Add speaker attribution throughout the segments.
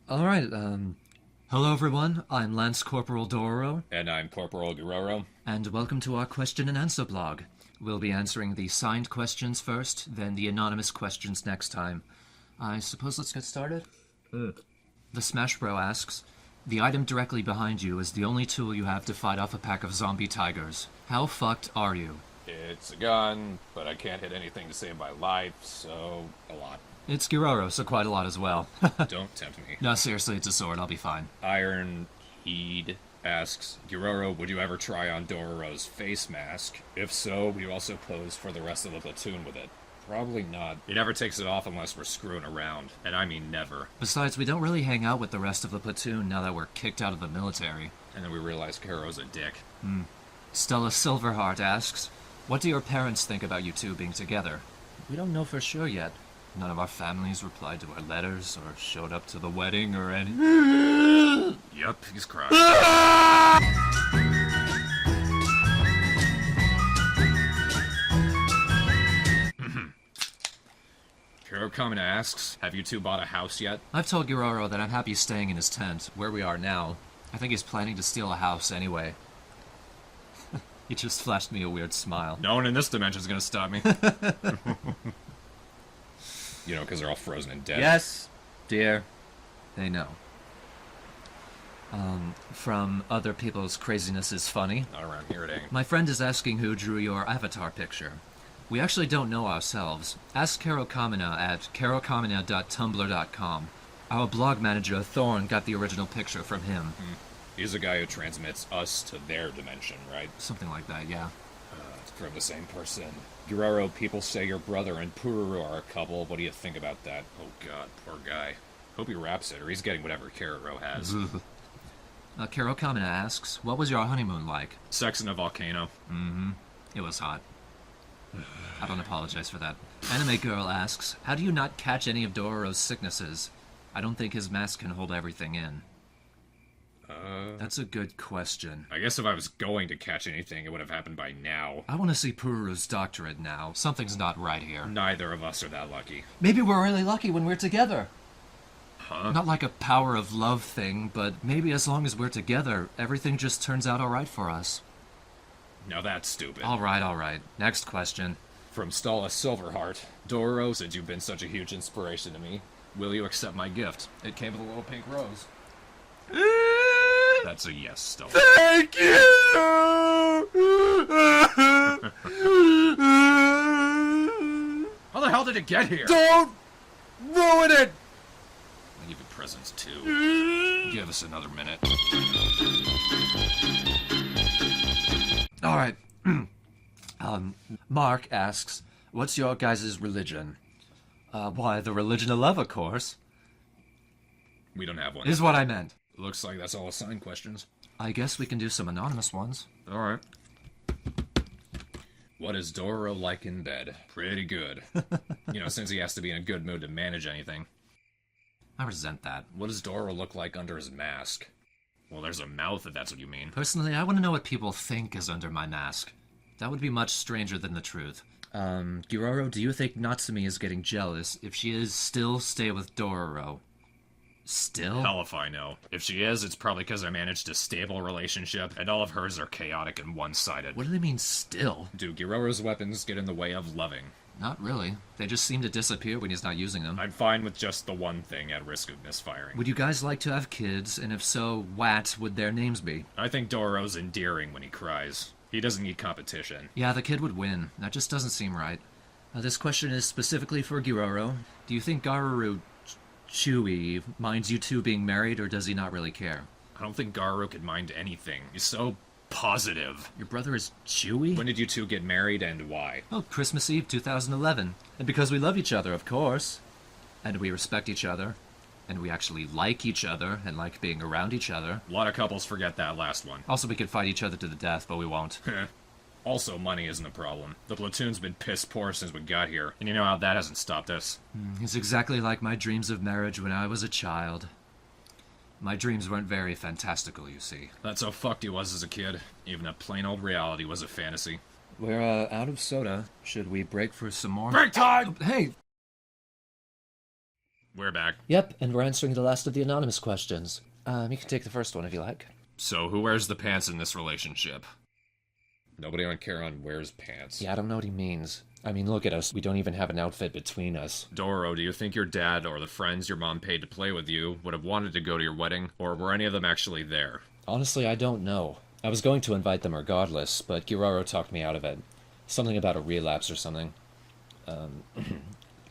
Speaker 1: Alright, hello everyone, I'm Lance Corporal Doro,
Speaker 2: And I'm Corporal Giroro.
Speaker 1: and welcome to our question and answer blog. We'll be answering the signed questions first, then the anonymous questions next time. I suppose let's get started? The Smash Bro asks, the item directly behind you is the only tool you have to fight off a pack of zombie tigers. How fucked are you?
Speaker 2: It's a gun, but I can't hit anything to save my life, so a lot.
Speaker 1: It's Giroro, so quite a lot as well.
Speaker 2: Don't tempt me.
Speaker 1: No, seriously, it's a sword, I'll be fine.
Speaker 2: Iron Heed asks, Giroro, would you ever try on Dororo's face mask? If so, would you also pose for the rest of the platoon with it? Probably not. He never takes it off unless we're screwing around, and I mean never.
Speaker 1: Besides, we don't really hang out with the rest of the platoon now that we're kicked out of the military.
Speaker 2: And then we realize Caro's a dick.
Speaker 1: Stella Silverheart asks, what do your parents think about you two being together? We don't know for sure yet. None of our families replied to our letters or showed up to the wedding or any...
Speaker 2: Yup, he's crying. Caro Kamina asks, have you two bought a house yet?
Speaker 1: I've told Giroro that I'm happy staying in his tent, where we are now. I think he's planning to steal a house anyway. He just flashed me a weird smile.
Speaker 2: No one in this dimension is gonna stop me. You know, because they're all frozen and dead.
Speaker 1: Yes, dear. They know. From other people's craziness is funny.
Speaker 2: Not around here, it ain't.
Speaker 1: My friend is asking who drew your avatar picture. We actually don't know ourselves. Ask Caro Kamina at carokamina.tumblr.com. Our blog manager, Thorn, got the original picture from him.
Speaker 2: He's the guy who transmits us to their dimension, right?
Speaker 1: Something like that, yeah.
Speaker 2: It's from the same person. Giroro, people say your brother and Pururu are a couple. What do you think about that? Oh god, poor guy. Hope he raps it, or he's getting whatever Caro has.
Speaker 1: Caro Kamina asks, what was your honeymoon like?
Speaker 2: Sex in a volcano.
Speaker 1: It was hot. I don't apologize for that. Anime Girl asks, how do you not catch any of Dororo's sicknesses? I don't think his mask can hold everything in. That's a good question.
Speaker 2: I guess if I was going to catch anything, it would have happened by now.
Speaker 1: I want to see Pururu's doctorate now. Something's not right here.
Speaker 2: Neither of us are that lucky.
Speaker 1: Maybe we're really lucky when we're together.
Speaker 2: Huh?
Speaker 1: Not like a power of love thing, but maybe as long as we're together, everything just turns out alright for us.
Speaker 2: Now that's stupid.
Speaker 1: Alright. Next question.
Speaker 2: From Stella Silverheart. Dororo, since you've been such a huge inspiration to me, will you accept my gift? It came with a little pink rose. That's a yes, Stella.
Speaker 1: Thank you!
Speaker 2: How the hell did it get here?
Speaker 1: Don't ruin it!
Speaker 2: I'll give you presents too. Give us another minute.
Speaker 1: Alright. Mark asks, what's your guys' religion? Why, the religion of love, of course.
Speaker 2: We don't have one.
Speaker 1: Is what I meant.
Speaker 2: Looks like that's all assigned questions.
Speaker 1: I guess we can do some anonymous ones.
Speaker 2: Alright. What is Dororo like in bed? Pretty good. You know, since he has to be in a good mood to manage anything.
Speaker 1: I resent that.
Speaker 2: What does Dororo look like under his mask? Well, there's a mouth, if that's what you mean.
Speaker 1: Personally, I want to know what people think is under my mask. That would be much stranger than the truth. Giroro, do you think Natsumi is getting jealous? If she is, still stay with Dororo. Still?
Speaker 2: Hell if I know. If she is, it's probably because I managed a stable relationship, and all of hers are chaotic and one-sided.
Speaker 1: What do they mean, still?
Speaker 2: Do Giroro's weapons get in the way of loving?
Speaker 1: Not really. They just seem to disappear when he's not using them.
Speaker 2: I'm fine with just the one thing at risk of misfiring.
Speaker 1: Would you guys like to have kids, and if so, what would their names be?
Speaker 2: I think Dororo's endearing when he cries. He doesn't need competition.
Speaker 1: Yeah, the kid would win. That just doesn't seem right. This question is specifically for Giroro. Do you think Garuru Chewy minds you two being married, or does he not really care?
Speaker 2: I don't think Garo could mind anything. He's so positive.
Speaker 1: Your brother is Chewy?
Speaker 2: When did you two get married, and why?
Speaker 1: Oh, Christmas Eve 2011. And because we love each other, of course. And we respect each other. And we actually like each other, and like being around each other.
Speaker 2: A lot of couples forget that last one.
Speaker 1: Also, we could fight each other to the death, but we won't.
Speaker 2: Also, money isn't a problem. The platoon's been piss poor since we got here, and you know how that hasn't stopped us.
Speaker 1: It's exactly like my dreams of marriage when I was a child. My dreams weren't very fantastical, you see.
Speaker 2: That's how fucked he was as a kid. Even a plain old reality was a fantasy.
Speaker 1: We're, out of soda. Should we break for some more?
Speaker 2: Break time!
Speaker 1: Hey!
Speaker 2: We're back.
Speaker 1: Yep, and we're answering the last of the anonymous questions. You can take the first one if you like.
Speaker 2: So, who wears the pants in this relationship? Nobody on Charon wears pants.
Speaker 1: Yeah, I don't know what he means. I mean, look at us. We don't even have an outfit between us.
Speaker 2: Doro, do you think your dad or the friends your mom paid to play with you would have wanted to go to your wedding, or were any of them actually there?
Speaker 1: Honestly, I don't know. I was going to invite them regardless, but Giro talked me out of it. Something about a relapse or something.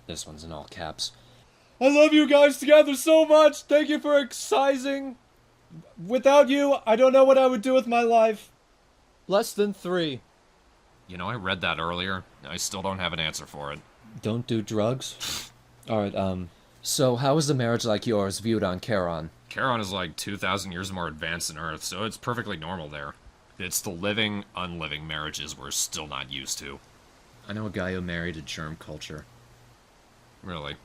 Speaker 1: This one's in all caps. I love you guys together so much! Thank you for excising! Without you, I don't know what I would do with my life. Less than 3.
Speaker 2: You know, I read that earlier. I still don't have an answer for it.
Speaker 1: Don't do drugs? Alright, so how is a marriage like yours viewed on Charon?
Speaker 2: Charon is like 2,000 years more advanced than Earth, so it's perfectly normal there. It's the living, unliving marriages we're still not used to.
Speaker 1: I know a guy who married a germ culture.
Speaker 2: Really?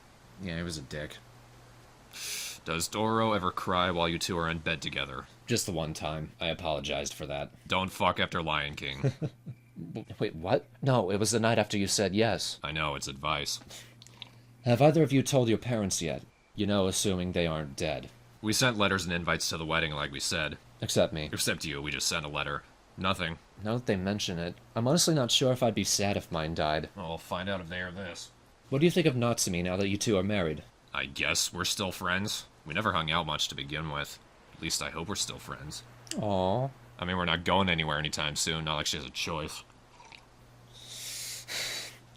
Speaker 1: Yeah, he was a dick.
Speaker 2: Does Doro ever cry while you two are in bed together?
Speaker 1: Just the one time. I apologized for that.
Speaker 2: Don't fuck after Lion King.
Speaker 1: Wait, what? No, it was the night after you said yes.
Speaker 2: I know, it's advice.
Speaker 1: Have either of you told your parents yet? You know, assuming they aren't dead.
Speaker 2: We sent letters and invites to the wedding like we said.
Speaker 1: Except me.
Speaker 2: Except you, we just sent a letter. Nothing.
Speaker 1: Now that they mention it, I'm honestly not sure if I'd be sad if mine died.
Speaker 2: Well, we'll find out if they are this.
Speaker 1: What do you think of Natsumi now that you two are married?
Speaker 2: I guess we're still friends. We never hung out much to begin with. At least I hope we're still friends.
Speaker 1: Aww.
Speaker 2: I mean, we're not going anywhere anytime soon, not like she has a choice.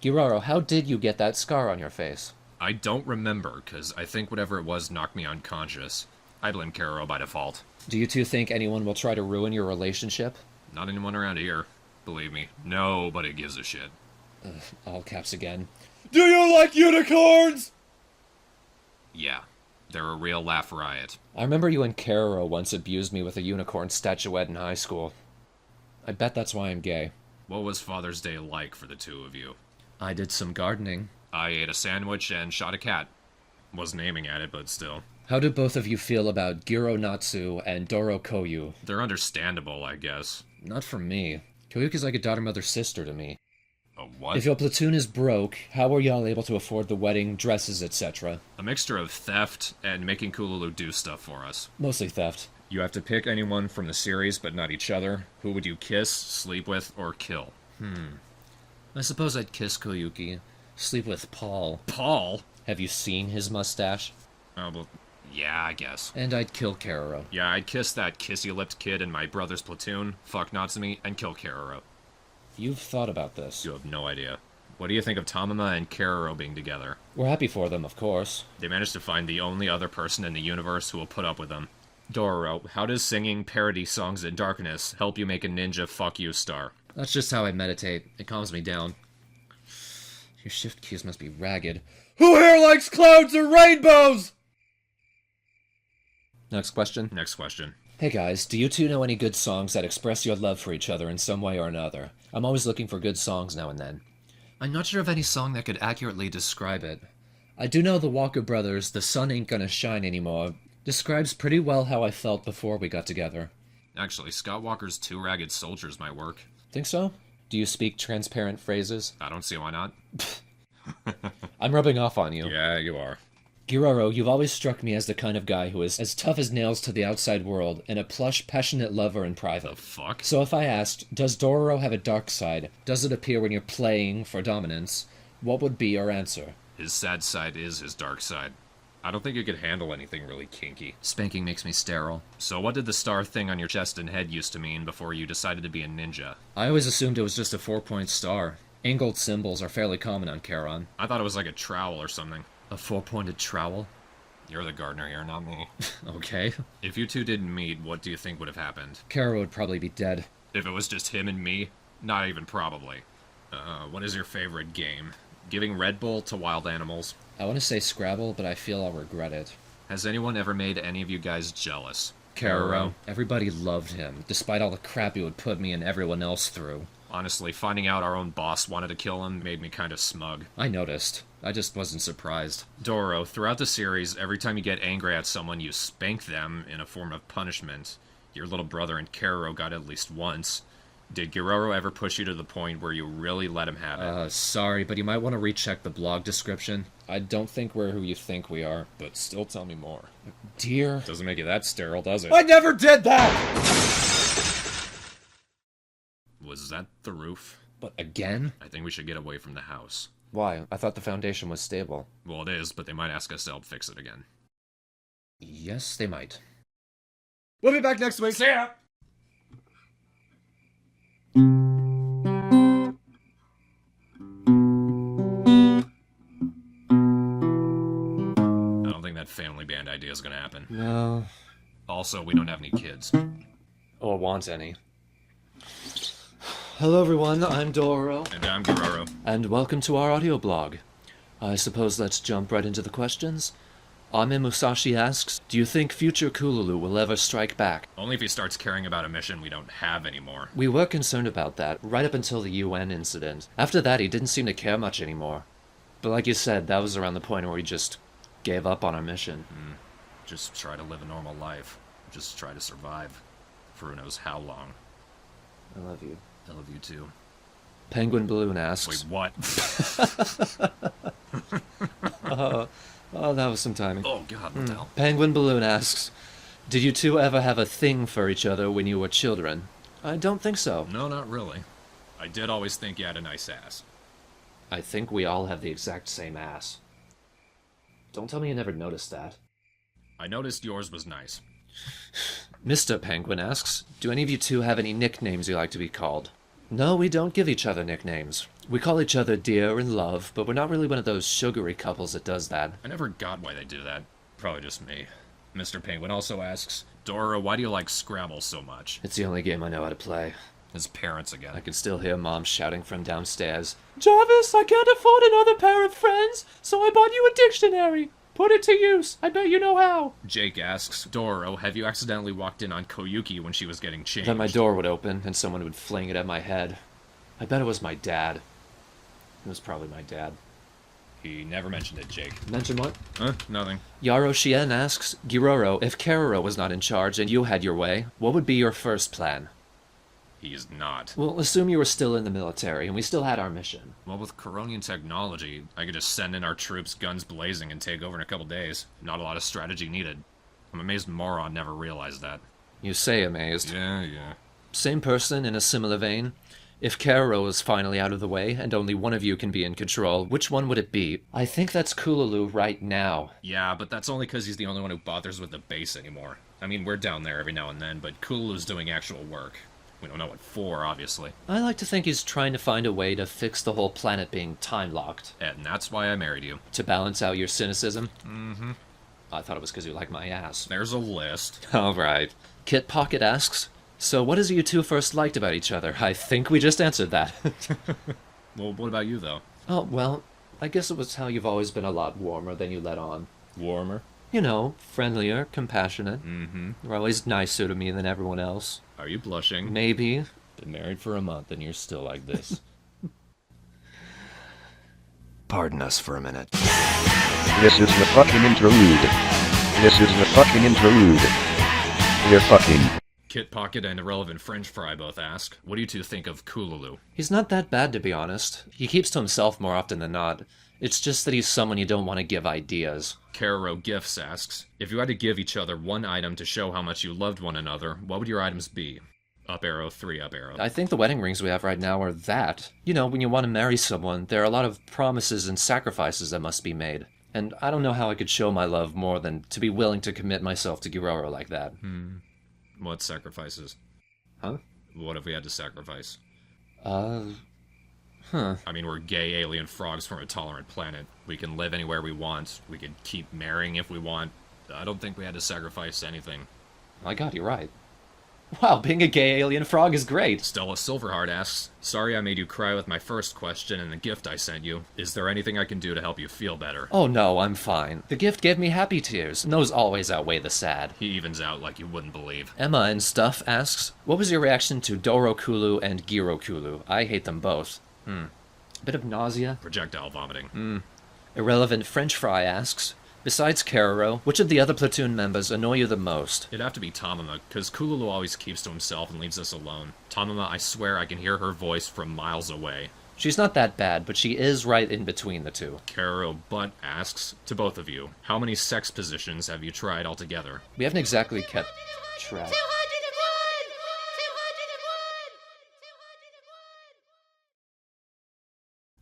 Speaker 1: Giro, how did you get that scar on your face?
Speaker 2: I don't remember, because I think whatever it was knocked me unconscious. I blame Caro by default.
Speaker 1: Do you two think anyone will try to ruin your relationship?
Speaker 2: Not anyone around here. Believe me, nobody gives a shit.
Speaker 1: All caps again. Do you like unicorns?
Speaker 2: Yeah, they're a real laugh riot.
Speaker 1: I remember you and Caro once abused me with a unicorn statuette in high school. I bet that's why I'm gay.
Speaker 2: What was Father's Day like for the two of you?
Speaker 1: I did some gardening.
Speaker 2: I ate a sandwich and shot a cat. Wasn't aiming at it, but still.
Speaker 1: How do both of you feel about Giro Natsu and Doro Koyu?
Speaker 2: They're understandable, I guess.
Speaker 1: Not for me. Koyuki's like a daughter-mother-sister to me.
Speaker 2: A what?
Speaker 1: If your platoon is broke, how were y'all able to afford the wedding, dresses, etc.?
Speaker 2: A mixture of theft and making Kululu do stuff for us.
Speaker 1: Mostly theft.
Speaker 2: You have to pick anyone from the series, but not each other. Who would you kiss, sleep with, or kill?
Speaker 1: I suppose I'd kiss Koyuki. Sleep with Paul.
Speaker 2: Paul?
Speaker 1: Have you seen his mustache?
Speaker 2: Oh, well, yeah, I guess.
Speaker 1: And I'd kill Caro.
Speaker 2: Yeah, I'd kiss that kissy-lipped kid in my brother's platoon, fuck Natsumi, and kill Caro.
Speaker 1: You've thought about this.
Speaker 2: You have no idea. What do you think of Tamama and Caro being together?
Speaker 1: We're happy for them, of course.
Speaker 2: They managed to find the only other person in the universe who will put up with them. Doro, how does singing parody songs in darkness help you make a ninja fuck you star?
Speaker 1: That's just how I meditate. It calms me down. Your shift keys must be ragged. Who here likes clouds or rainbows? Next question.
Speaker 2: Next question.
Speaker 1: Hey guys, do you two know any good songs that express your love for each other in some way or another? I'm always looking for good songs now and then. I'm not sure of any song that could accurately describe it. I do know the Walker Brothers' The Sun Ain't Gonna Shine Anymore describes pretty well how I felt before we got together.
Speaker 2: Actually, Scott Walker's Two Ragged Soldiers might work.
Speaker 1: Think so? Do you speak transparent phrases?
Speaker 2: I don't see why not.
Speaker 1: I'm rubbing off on you.
Speaker 2: Yeah, you are.
Speaker 1: Giroro, you've always struck me as the kind of guy who is as tough as nails to the outside world and a plush, passionate lover in private.
Speaker 2: The fuck?
Speaker 1: So if I asked, does Dororo have a dark side? Does it appear when you're playing for dominance? What would be your answer?
Speaker 2: His sad side is his dark side. I don't think you could handle anything really kinky.
Speaker 1: Spanking makes me sterile.
Speaker 2: So what did the star thing on your chest and head used to mean before you decided to be a ninja?
Speaker 1: I always assumed it was just a 4-point star. Angled symbols are fairly common on Charon.
Speaker 2: I thought it was like a trowel or something.
Speaker 1: A 4-pointed trowel?
Speaker 2: You're the gardener here, not me.
Speaker 1: Okay.
Speaker 2: If you two didn't meet, what do you think would have happened?
Speaker 1: Caro would probably be dead.
Speaker 2: If it was just him and me? Not even probably. What is your favorite game? Giving Red Bull to wild animals?
Speaker 1: I want to say Scrabble, but I feel I'll regret it.
Speaker 2: Has anyone ever made any of you guys jealous?
Speaker 1: Caro. Everybody loved him, despite all the crap he would put me and everyone else through.
Speaker 2: Honestly, finding out our own boss wanted to kill him made me kind of smug.
Speaker 1: I noticed. I just wasn't surprised.
Speaker 2: Doro, throughout the series, every time you get angry at someone, you spank them in a form of punishment. Your little brother and Caro got it at least once. Did Giroro ever push you to the point where you really let him have it?
Speaker 1: Sorry, but you might want to recheck the blog description. I don't think we're who you think we are.
Speaker 2: But still tell me more.
Speaker 1: Dear...
Speaker 2: Doesn't make you that sterile, does it?
Speaker 1: I never did that!
Speaker 2: Was that the roof?
Speaker 1: But again?
Speaker 2: I think we should get away from the house.
Speaker 1: Why? I thought the foundation was stable.
Speaker 2: Well, it is, but they might ask us to help fix it again.
Speaker 1: Yes, they might.
Speaker 2: We'll be back next week. See ya! I don't think that family band idea is gonna happen.
Speaker 1: No.
Speaker 2: Also, we don't have any kids.
Speaker 1: Or want any. Hello everyone, I'm Doro.
Speaker 2: And I'm Giroro.
Speaker 1: And welcome to our audio blog. I suppose let's jump right into the questions. Ame Musashi asks, do you think future Kululu will ever strike back?
Speaker 2: Only if he starts caring about a mission we don't have anymore.
Speaker 1: We were concerned about that, right up until the UN incident. After that, he didn't seem to care much anymore. But like you said, that was around the point where he just gave up on our mission.
Speaker 2: Just try to live a normal life. Just try to survive. For who knows how long.
Speaker 1: I love you.
Speaker 2: I love you too.
Speaker 1: Penguin Balloon
Speaker 2: Wait,
Speaker 1: asks...
Speaker 2: what?
Speaker 1: Oh, that was some timing.
Speaker 2: Oh god, what the hell?
Speaker 1: Penguin Balloon asks, did you two ever have a thing for each other when you were children? I don't think so.
Speaker 2: No, not really. I did always think you had a nice ass.
Speaker 1: I think we all have the exact same ass. Don't tell me you never noticed that.
Speaker 2: I noticed yours was nice.
Speaker 1: Mr. Penguin asks, do any of you two have any nicknames you like to be called? No, we don't give each other nicknames. We call each other dear and love, but we're not really one of those sugary couples that does that.
Speaker 2: I never got why they do that. Probably just me. Mr. Penguin also asks, Dora, why do you like Scrabble so much?
Speaker 1: It's the only game I know how to play.
Speaker 2: His parents again.
Speaker 1: I can still hear Mom shouting from downstairs. Jarvis, I can't afford another pair of friends, so I bought you a dictionary. Put it to use. I bet you know how.
Speaker 2: Jake asks, Doro, have you accidentally walked in on Koyuki when she was getting changed?
Speaker 1: Then my door would open, and someone would fling it at my head. I bet it was my dad. It was probably my dad.
Speaker 2: He never mentioned it, Jake.
Speaker 1: Mention what?
Speaker 2: Nothing.
Speaker 1: Yaro Shien asks, Giroro, if Caro was not in charge and you had your way, what would be your first plan?
Speaker 2: He's not.
Speaker 1: Well, assume you were still in the military, and we still had our mission.
Speaker 2: Well, with Coronian technology, I could just send in our troops guns blazing and take over in a couple days. Not a lot of strategy needed. I'm amazed Moron never realized that.
Speaker 1: You say amazed.
Speaker 2: Yeah.
Speaker 1: Same person in a similar vein. If Caro is finally out of the way, and only one of you can be in control, which one would it be? I think that's Kululu right now.
Speaker 2: Yeah, but that's only because he's the only one who bothers with the base anymore. I mean, we're down there every now and then, but Kululu's doing actual work. We don't know what for, obviously.
Speaker 1: I like to think he's trying to find a way to fix the whole planet being time-locked.
Speaker 2: And that's why I married you.
Speaker 1: To balance out your cynicism?
Speaker 2: Mm-hmm.
Speaker 1: I thought it was because you like my ass.
Speaker 2: There's a list.
Speaker 1: Alright. Kit Pocket asks, so what is it you two first liked about each other? I think we just answered that.
Speaker 2: Well, what about you, though?
Speaker 1: Oh, well, I guess it was how you've always been a lot warmer than you let on.
Speaker 2: Warmer?
Speaker 1: You know, friendlier, compassionate.
Speaker 2: Mm-hmm.
Speaker 1: You're always nicer to me than everyone else.
Speaker 2: Are you blushing?
Speaker 1: Maybe.
Speaker 2: Been married for a month and you're still like this.
Speaker 1: Pardon us for a minute.
Speaker 3: This is the fucking interlude. This is the fucking interlude. We're fucking.
Speaker 2: Kit Pocket and Irrelevant French Fry both ask, what do you two think of Kululu?
Speaker 1: He's not that bad, to be honest. He keeps to himself more often than not. It's just that he's someone you don't want to give ideas.
Speaker 2: Caro Gifts asks, if you had to give each other one item to show how much you loved one another, what would your items be? Up arrow, 3 up arrow.
Speaker 1: I think the wedding rings we have right now are that. You know, when you want to marry someone, there are a lot of promises and sacrifices that must be made. And I don't know how I could show my love more than to be willing to commit myself to Giroro like that.
Speaker 2: What sacrifices?
Speaker 1: Huh?
Speaker 2: What if we had to sacrifice?
Speaker 1: Huh.
Speaker 2: I mean, we're gay alien frogs from a tolerant planet. We can live anywhere we want. We can keep marrying if we want. I don't think we had to sacrifice anything.
Speaker 1: My god, you're right. Wow, being a gay alien frog is great.
Speaker 2: Stella Silverheart asks, sorry I made you cry with my first question and the gift I sent you. Is there anything I can do to help you feel better?
Speaker 1: Oh no, I'm fine. The gift gave me happy tears, and those always outweigh the sad.
Speaker 2: He evens out like you wouldn't believe.
Speaker 1: Emma and Stuff asks, what was your reaction to Doro Kulu and Giro Kulu? I hate them both. Bit of nausea.
Speaker 2: Projectile vomiting.
Speaker 1: Irrelevant French Fry asks, Besides Caro, which of the other platoon members annoy you the most?
Speaker 2: It'd have to be Tamama, because Kululu always keeps to himself and leaves us alone. Tamama, I swear I can hear her voice from miles away.
Speaker 1: She's not that bad, but she is right in between the two.
Speaker 2: Caro Butt asks, to both of you, how many sex positions have you tried altogether?
Speaker 1: We haven't exactly kept track.
Speaker 4: 201!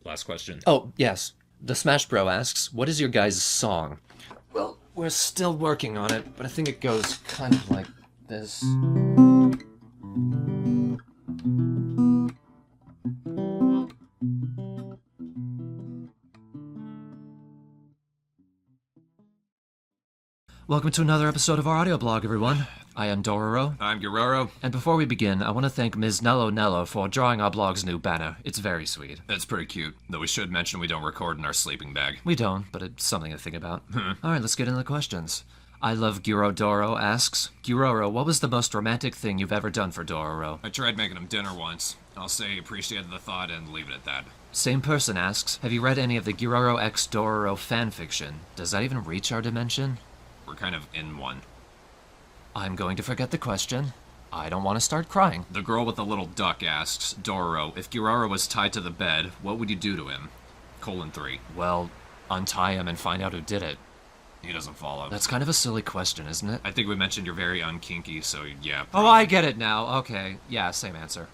Speaker 4: 201!
Speaker 2: Last question.
Speaker 1: Oh, yes. The Smash Bro asks, what is your guys' song? Well, we're still working on it, but I think it goes kind of like this. Welcome to another episode of our audio blog, everyone. I am Dororo.
Speaker 2: I'm Giroro.
Speaker 1: And before we begin, I want to thank Ms. Nello Nello for drawing our blog's new banner. It's very sweet.
Speaker 2: That's pretty cute, though we should mention we don't record in our sleeping bag.
Speaker 1: We don't, but it's something to think about. Alright, let's get into the questions. I Love GiroDoro asks, Giroro, what was the most romantic thing you've ever done for Dororo?
Speaker 2: I tried making him dinner once. I'll say appreciated the thought and leave it at that.
Speaker 1: Same person asks, have you read any of the Giroro x Dororo fanfiction? Does that even reach our dimension?
Speaker 2: We're kind of in one.
Speaker 1: I'm going to forget the question. I don't want to start crying.
Speaker 2: The girl with the little duck asks, Dororo, if Giroro was tied to the bed, what would you do to him? 3.
Speaker 1: Well, untie him and find out who did it.
Speaker 2: He doesn't follow.
Speaker 1: That's kind of a silly question, isn't it?
Speaker 2: I think we mentioned you're very unkinky, so yeah.
Speaker 1: Oh, I get it now. Okay. Yeah, same answer.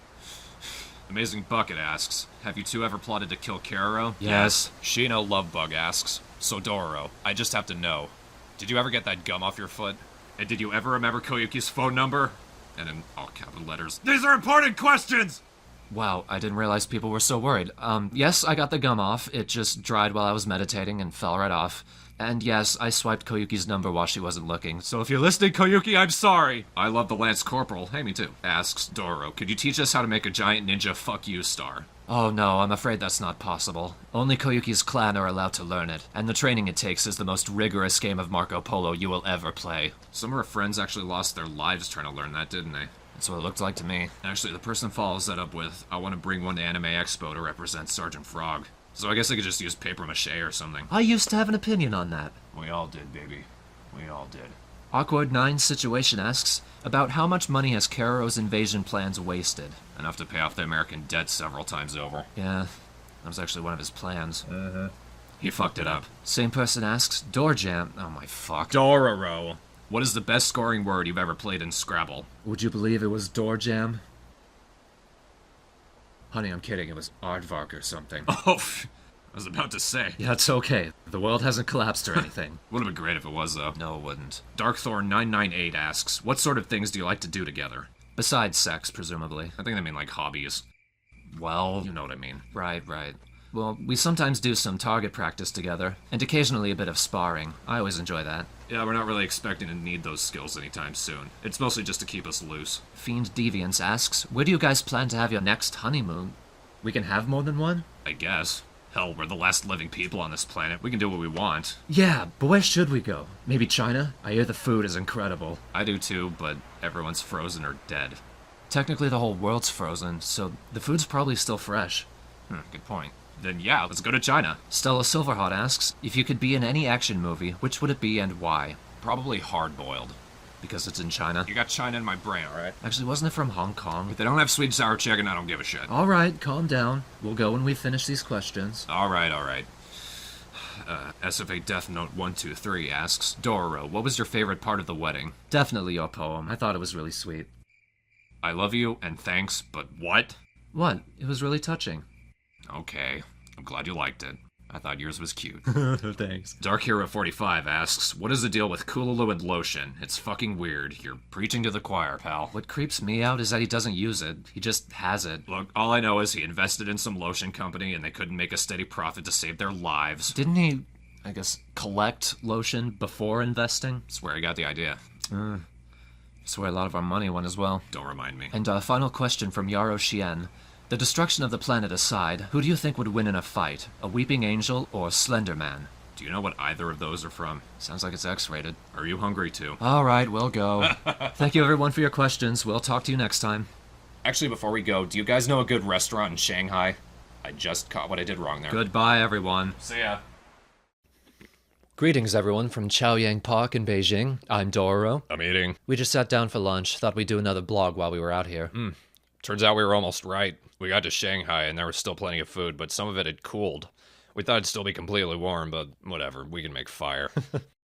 Speaker 2: Amazing Bucket asks, have you two ever plotted to kill Caro?
Speaker 1: Yes.
Speaker 2: Shino Lovebug asks, so Dororo, I just have to know, did you ever get that gum off your foot? And did you ever remember Koyuki's phone number? And in all capital letters, these are important questions!
Speaker 1: Wow, I didn't realize people were so worried. Yes, I got the gum off. It just dried while I was meditating and fell right off. And yes, I swiped Koyuki's number while she wasn't looking.
Speaker 2: So if you're listening, Koyuki, I'm sorry. I love the Lance Corporal. Hey, me too. Asks Dororo, could you teach us how to make a giant ninja fuck you star?
Speaker 1: Oh no, I'm afraid that's not possible. Only Koyuki's clan are allowed to learn it, and the training it takes is the most rigorous game of Marco Polo you will ever play.
Speaker 2: Some of her friends actually lost their lives trying to learn that, didn't they?
Speaker 1: That's what it looked like to me.
Speaker 2: Actually, the person follows that up with, I want to bring one to Anime Expo to represent Sergeant Frog. So I guess I could just use paper mache or something.
Speaker 1: I used to have an opinion on that.
Speaker 2: We all did, baby. We all did.
Speaker 1: Awkward 9 Situation asks, about how much money has Caro's invasion plans wasted?
Speaker 2: Enough to pay off the American debt several times over.
Speaker 1: Yeah, that was actually one of his plans.
Speaker 2: He fucked it up.
Speaker 1: Same person asks, Door Jam. Oh my fuck.
Speaker 2: Dororo. What is the best scoring word you've ever played in Scrabble?
Speaker 1: Would you believe it was Door Jam? Honey, I'm kidding. It was Aardvark or something.
Speaker 2: Oh, I was about to say.
Speaker 1: Yeah, it's okay. The world hasn't collapsed or anything.
Speaker 2: Would have been great if it was, though.
Speaker 1: No, it wouldn't.
Speaker 2: Darkthorn998 asks, what sort of things do you like to do together?
Speaker 1: Besides sex, presumably.
Speaker 2: I think they mean like hobbies.
Speaker 1: Well,
Speaker 2: You know what I mean.
Speaker 1: right. Well, we sometimes do some target practice together, and occasionally a bit of sparring. I always enjoy that.
Speaker 2: Yeah, we're not really expecting to need those skills anytime soon. It's mostly just to keep us loose.
Speaker 1: Fiend Deviance asks, where do you guys plan to have your next honeymoon? We can have more than one?
Speaker 2: I guess. Hell, we're the last living people on this planet. We can do what we want.
Speaker 1: Yeah, but where should we go? Maybe China? I hear the food is incredible.
Speaker 2: I do too, but everyone's frozen or dead.
Speaker 1: Technically the whole world's frozen, so the food's probably still fresh.
Speaker 2: Good point. Then yeah, let's go to China.
Speaker 1: Stella Silverhot asks, if you could be in any action movie, which would it be and why?
Speaker 2: Probably hard-boiled.
Speaker 1: Because it's in China.
Speaker 2: You got China in my brain, alright?
Speaker 1: Actually, wasn't it from Hong Kong?
Speaker 2: If they don't have sweet and sour chicken, I don't give a shit.
Speaker 1: Alright, calm down. We'll go when we finish these questions.
Speaker 2: Alright. SFA Death Note 123 asks, Dororo, what was your favorite part of the wedding?
Speaker 1: Definitely your poem. I thought it was really sweet.
Speaker 2: I love you, and thanks, but what?
Speaker 1: What? It was really touching.
Speaker 2: Okay, I'm glad you liked it. I thought yours was cute.
Speaker 1: Thanks.
Speaker 2: Dark Hero 45 asks, what is the deal with Kululu and lotion? It's fucking weird. You're preaching to the choir, pal.
Speaker 1: What creeps me out is that he doesn't use it. He just has it.
Speaker 2: Look, all I know is he invested in some lotion company and they couldn't make a steady profit to save their lives.
Speaker 1: Didn't he, I guess, collect lotion before investing?
Speaker 2: That's where he got the idea.
Speaker 1: That's where a lot of our money went as well.
Speaker 2: Don't remind me.
Speaker 1: And final question from Yaro Shien. The destruction of the planet aside, who do you think would win in a fight? A Weeping Angel or Slender Man?
Speaker 2: Do you know what either of those are from?
Speaker 1: Sounds like it's X-rated.
Speaker 2: Are you hungry too?
Speaker 1: Alright, we'll go. Thank you everyone for your questions. We'll talk to you next time.
Speaker 2: Actually, before we go, do you guys know a good restaurant in Shanghai? I just caught what I did wrong there.
Speaker 1: Goodbye, everyone.
Speaker 2: See ya.
Speaker 1: Greetings, everyone, from Chaoyang Park in Beijing. I'm Dororo.
Speaker 2: I'm eating.
Speaker 1: We just sat down for lunch. Thought we'd do another blog while we were out here.
Speaker 2: Turns out we were almost right. We got to Shanghai and there was still plenty of food, but some of it had cooled. We thought it'd still be completely warm, but whatever, we can make fire.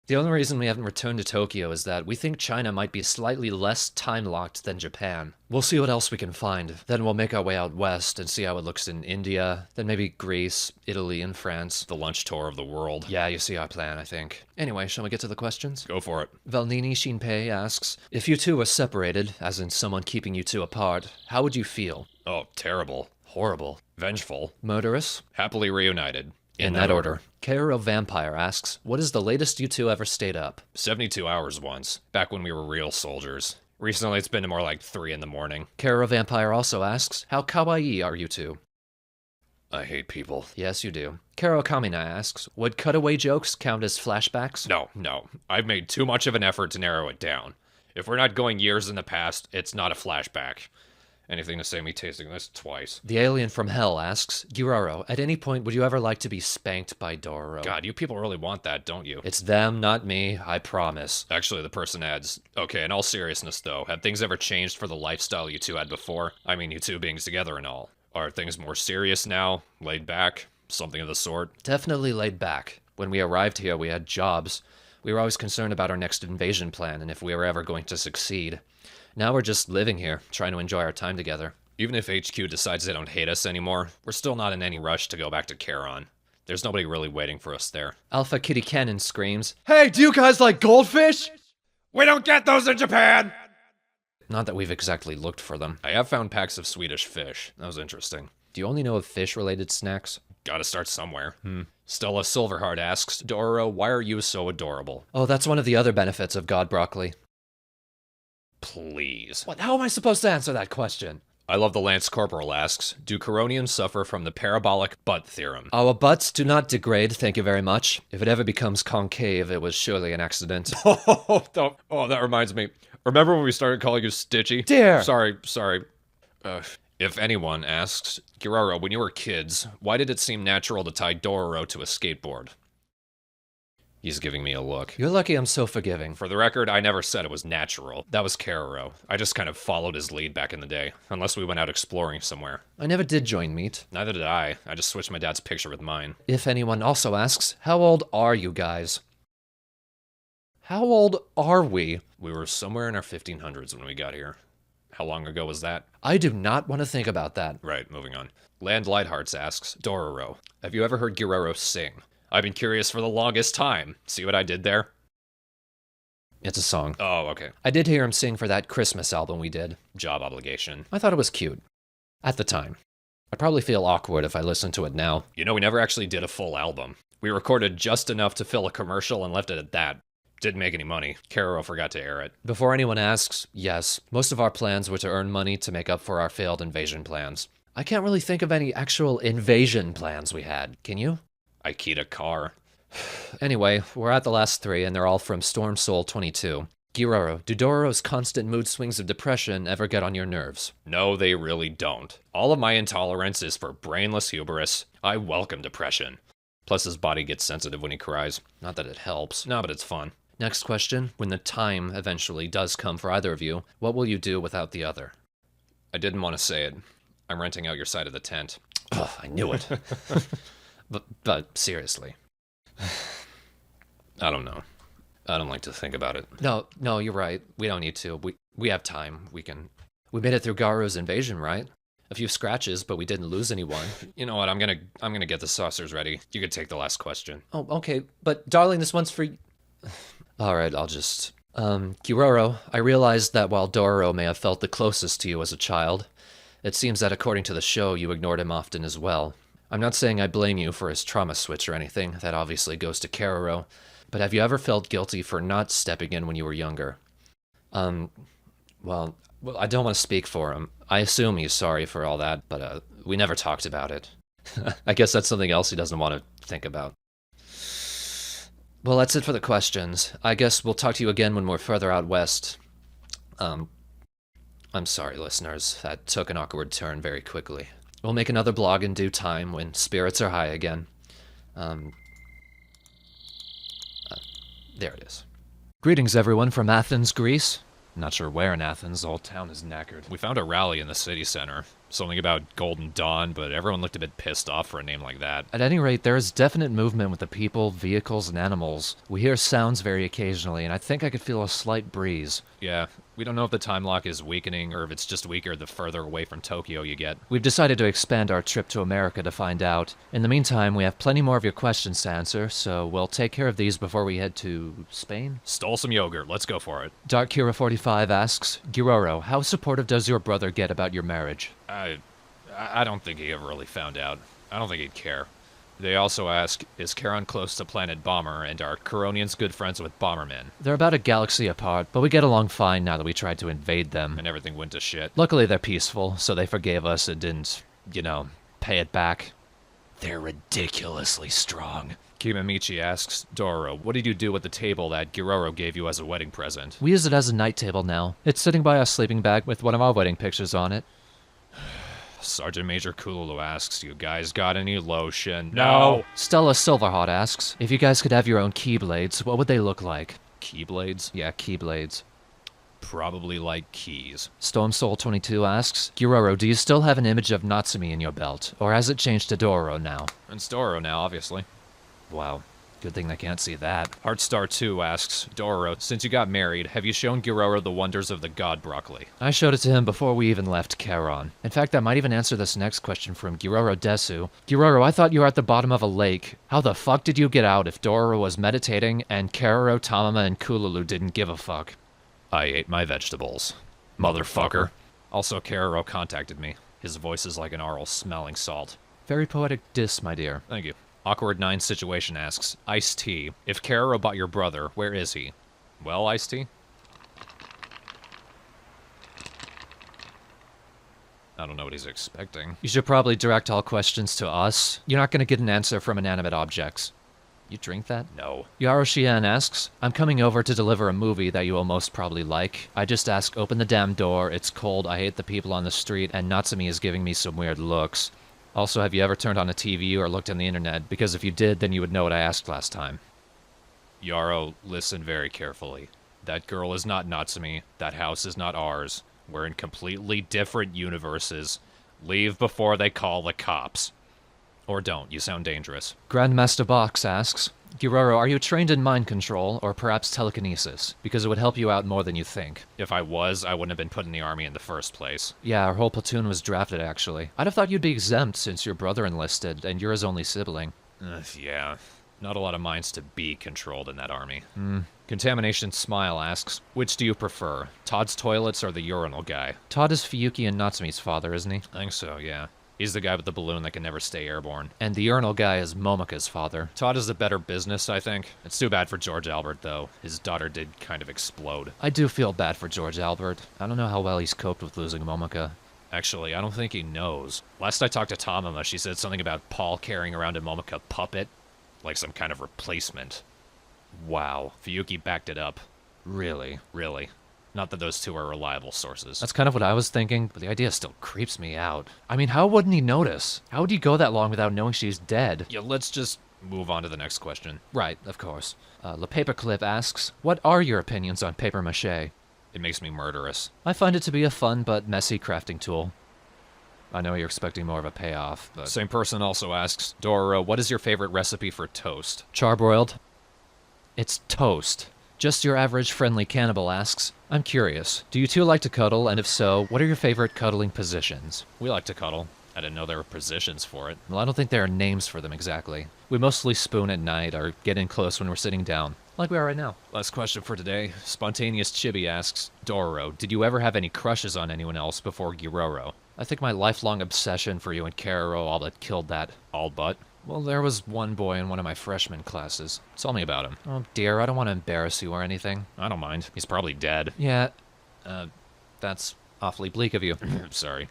Speaker 1: The only reason we haven't returned to Tokyo is that we think China might be slightly less time-locked than Japan. We'll see what else we can find. Then we'll make our way out west and see how it looks in India, then maybe Greece, Italy, and France.
Speaker 2: The lunch tour of the world.
Speaker 1: Yeah, you see our plan, I think. Anyway, shall we get to the questions?
Speaker 2: Go for it.
Speaker 1: Valnini Shinpei asks, if you two were separated, as in someone keeping you two apart, how would you feel?
Speaker 2: Oh, terrible.
Speaker 1: Horrible.
Speaker 2: Vengeful.
Speaker 1: Murderous?
Speaker 2: Happily reunited.
Speaker 1: In that order. Caro Vampire asks, what is the latest you two ever stayed up?
Speaker 2: 72 hours once, back when we were real soldiers. Recently it's been more like 3 in the morning.
Speaker 1: Caro Vampire also asks, how kawaii are you two?
Speaker 2: I hate people.
Speaker 1: Yes, you do. Caro Kamina asks, would cutaway jokes count as flashbacks?
Speaker 2: No. I've made too much of an effort to narrow it down. If we're not going years in the past, it's not a flashback. Anything to say me tasting this twice.
Speaker 1: The Alien from Hell asks, Giraro, at any point would you ever like to be spanked by Dororo?
Speaker 2: God, you people really want that, don't you?
Speaker 1: It's them, not me, I promise.
Speaker 2: Actually, the person adds, okay, in all seriousness though, have things ever changed for the lifestyle you two had before? I mean, you two being together and all. Are things more serious now? Laid back? Something of the sort?
Speaker 1: Definitely laid back. When we arrived here, we had jobs. We were always concerned about our next invasion plan and if we were ever going to succeed. Now we're just living here, trying to enjoy our time together.
Speaker 2: Even if HQ decides they don't hate us anymore, we're still not in any rush to go back to Charon. There's nobody really waiting for us there.
Speaker 1: Alpha Kitty Cannon screams, hey, do you guys like goldfish?
Speaker 2: We don't get those in Japan!
Speaker 1: Not that we've exactly looked for them.
Speaker 2: I have found packs of Swedish fish. That was interesting.
Speaker 1: Do you only know of fish-related snacks?
Speaker 2: Gotta start somewhere. Stella Silverheart asks, Dororo, why are you so adorable?
Speaker 1: Oh, that's one of the other benefits of God Broccoli.
Speaker 2: Please.
Speaker 1: What? How am I supposed to answer that question?
Speaker 2: I love the Lance Corporal asks, do Coronians suffer from the parabolic butt theorem?
Speaker 1: Our butts do not degrade, thank you very much. If it ever becomes concave, it was surely an accident.
Speaker 2: Oh, that reminds me. Remember when we started calling you Stitchy?
Speaker 1: Dear!
Speaker 2: Sorry. If anyone asks, Giraro, when you were kids, why did it seem natural to tie Dororo to a skateboard? He's giving me a look.
Speaker 1: You're lucky I'm so forgiving.
Speaker 2: For the record, I never said it was natural. That was Caro. I just kind of followed his lead back in the day, unless we went out exploring somewhere.
Speaker 1: I never did join meet.
Speaker 2: Neither did I. I just switched my dad's picture with mine.
Speaker 1: If anyone also asks, how old are you guys? How old are we?
Speaker 2: We were somewhere in our 1500s when we got here. How long ago was that?
Speaker 1: I do not want to think about that.
Speaker 2: Right, moving on. Land Lighthearts asks, Dororo, have you ever heard Giraro sing? I've been curious for the longest time. See what I did there?
Speaker 1: It's a song.
Speaker 2: Oh, okay.
Speaker 1: I did hear him sing for that Christmas album we did.
Speaker 2: Job obligation.
Speaker 1: I thought it was cute. At the time. I'd probably feel awkward if I listened to it now.
Speaker 2: You know, we never actually did a full album. We recorded just enough to fill a commercial and left it at that. Didn't make any money. Caro forgot to air it.
Speaker 1: Before anyone asks, yes, most of our plans were to earn money to make up for our failed invasion plans. I can't really think of any actual invasion plans we had, can you?
Speaker 2: Ikeda car.
Speaker 1: Anyway, we're at the last 3, and they're all from Storm Soul 22. Giraro, do Dororo's constant mood swings of depression ever get on your nerves?
Speaker 2: No, they really don't. All of my intolerance is for brainless hubris. I welcome depression. Plus his body gets sensitive when he cries. Not that it helps. No, but it's fun.
Speaker 1: Next question. When the time eventually does come for either of you, what will you do without the other?
Speaker 2: I didn't want to say it. I'm renting out your side of the tent.
Speaker 1: Ugh, I knew it. But seriously.
Speaker 2: I don't know. I don't like to think about it.
Speaker 1: No, you're right. We don't need to. We have time. We made it through Garo's invasion, right? A few scratches, but we didn't lose anyone.
Speaker 2: You know what? I'm gonna get the saucers ready. You could take the last question.
Speaker 1: Oh, okay. But darling, this one's for All right, I'll just Giroro, I realized that while Dororo may have felt the closest to you as a child, it seems that according to the show, you ignored him often as well. I'm not saying I blame you for his trauma switch or anything, that obviously goes to Caro, but have you ever felt guilty for not stepping in when you were younger? Well, I don't want to speak for him. I assume he's sorry for all that, but we never talked about it. I guess that's something else he doesn't want to think about. Well, that's it for the questions. I guess we'll talk to you again when we're further out west. I'm sorry, listeners. That took an awkward turn very quickly. We'll make another blog in due time when spirits are high again. There it is. Greetings, everyone, from Athens, Greece. Not sure where in Athens, the whole town is knackered.
Speaker 2: We found a rally in the city center. Something about Golden Dawn, but everyone looked a bit pissed off for a name like that.
Speaker 1: At any rate, there is definite movement with the people, vehicles, and animals. We hear sounds very occasionally, and I think I could feel a slight breeze.
Speaker 2: Yeah, we don't know if the time lock is weakening or if it's just weaker the further away from Tokyo you get.
Speaker 1: We've decided to expand our trip to America to find out. In the meantime, we have plenty more of your questions to answer, so we'll take care of these before we head to Spain?
Speaker 2: Stole some yogurt, let's go for it.
Speaker 1: Dark Kira 45 asks, Giroro, how supportive does your brother get about your marriage?
Speaker 2: I don't think he ever really found out. I don't think he'd care. They also ask, is Charon close to Planet Bomber, and are Charonians good friends with Bomberman?
Speaker 1: They're about a galaxy apart, but we get along fine now that we tried to invade them.
Speaker 2: And everything went to shit.
Speaker 1: Luckily, they're peaceful, so they forgave us and didn't, pay it back. They're ridiculously strong.
Speaker 2: Kimamichi asks, Doro, what did you do with the table that Giroro gave you as a wedding present?
Speaker 1: We use it as a night table now. It's sitting by our sleeping bag with one of our wedding pictures on it.
Speaker 2: Sergeant Major Kululu asks, you guys got any lotion?
Speaker 1: No! Stella Silverhawk asks, if you guys could have your own keyblades, what would they look like?
Speaker 2: Keyblades?
Speaker 1: Yeah, keyblades.
Speaker 2: Probably like keys.
Speaker 1: Storm Soul 22 asks, Giroro, do you still have an image of Natsumi in your belt, or has it changed to Doro now?
Speaker 2: It's Doro now, obviously.
Speaker 1: Wow. Good thing they can't see that.
Speaker 2: Heartstar 2 asks, Doro, since you got married, have you shown Giroro the wonders of the god broccoli?
Speaker 1: I showed it to him before we even left Charon. In fact, I might even answer this next question from Giroro Desu. Giroro, I thought you were at the bottom of a lake. How the fuck did you get out if Doro was meditating and Caro, Tamama, and Kululu didn't give a fuck?
Speaker 2: I ate my vegetables. Motherfucker. Also, Caro contacted me. His voice is like an Arl smelling salt.
Speaker 1: Very poetic diss, my dear.
Speaker 2: Thank you. Awkward 9 Situation asks, Ice-T, if Caro bought your brother, where is he? Well, Ice-T? I don't know what he's expecting.
Speaker 1: You should probably direct all questions to us. You're not going to get an answer from inanimate objects. You drink that?
Speaker 2: No.
Speaker 1: Yaroshian asks, I'm coming over to deliver a movie that you will most probably like. I just ask, open the damn door, it's cold, I hate the people on the street, and Natsumi is giving me some weird looks. Also, have you ever turned on a TV or looked on the internet? Because if you did, then you would know what I asked last time.
Speaker 2: Yaro, listen very carefully. That girl is not Natsumi. That house is not ours. We're in completely different universes. Leave before they call the cops. Or don't, you sound dangerous.
Speaker 1: Grandmaster Box asks, Giroro, are you trained in mind control, or perhaps telekinesis? Because it would help you out more than you think.
Speaker 2: If I was, I wouldn't have been put in the army in the first place.
Speaker 1: Yeah, our whole platoon was drafted, actually. I'd have thought you'd be exempt since your brother enlisted, and you're his only sibling.
Speaker 2: Yeah. Not a lot of minds to be controlled in that army. Contamination Smile asks, which do you prefer, Todd's toilets or the urinal guy?
Speaker 1: Todd is Fuyuki and Natsumi's father, isn't he?
Speaker 2: I think so, yeah. He's the guy with the balloon that can never stay airborne.
Speaker 1: And the urinal guy is Momoka's father.
Speaker 2: Todd is the better business, I think. It's too bad for George Albert, though. His daughter did kind of explode.
Speaker 1: I do feel bad for George Albert. I don't know how well he's coped with losing Momoka.
Speaker 2: Actually, I don't think he knows. Last I talked to Tamama, she said something about Paul carrying around a Momoka puppet. Like some kind of replacement. Wow. Fuyuki backed it up.
Speaker 1: Really?
Speaker 2: Really. Not that those two are reliable sources.
Speaker 1: That's kind of what I was thinking, but the idea still creeps me out. I mean, how wouldn't he notice? How would he go that long without knowing she's dead?
Speaker 2: Yeah, let's just move on to the next question.
Speaker 1: Right, of course. Le Paperclip asks, what are your opinions on paper mache?
Speaker 2: It makes me murderous.
Speaker 1: I find it to be a fun but messy crafting tool. I know you're expecting more of a payoff, but...
Speaker 2: Same person also asks, Doro, what is your favorite recipe for toast?
Speaker 1: Charbroiled. It's toast. Just your average friendly cannibal asks, I'm curious, do you two like to cuddle, and if so, what are your favorite cuddling positions?
Speaker 2: We like to cuddle. I didn't know there were positions for it.
Speaker 1: Well, I don't think there are names for them exactly. We mostly spoon at night or get in close when we're sitting down, like we are right now.
Speaker 2: Last question for today. Spontaneous Chibi asks, Doro, did you ever have any crushes on anyone else before Giroro?
Speaker 1: I think my lifelong obsession for you and Caro all but killed that.
Speaker 2: All but?
Speaker 1: Well, there was one boy in one of my freshman classes.
Speaker 2: Tell me about him.
Speaker 1: Oh dear, I don't want to embarrass you or anything.
Speaker 2: I don't mind. He's probably dead.
Speaker 1: Yeah, that's awfully bleak of you.
Speaker 2: Sorry.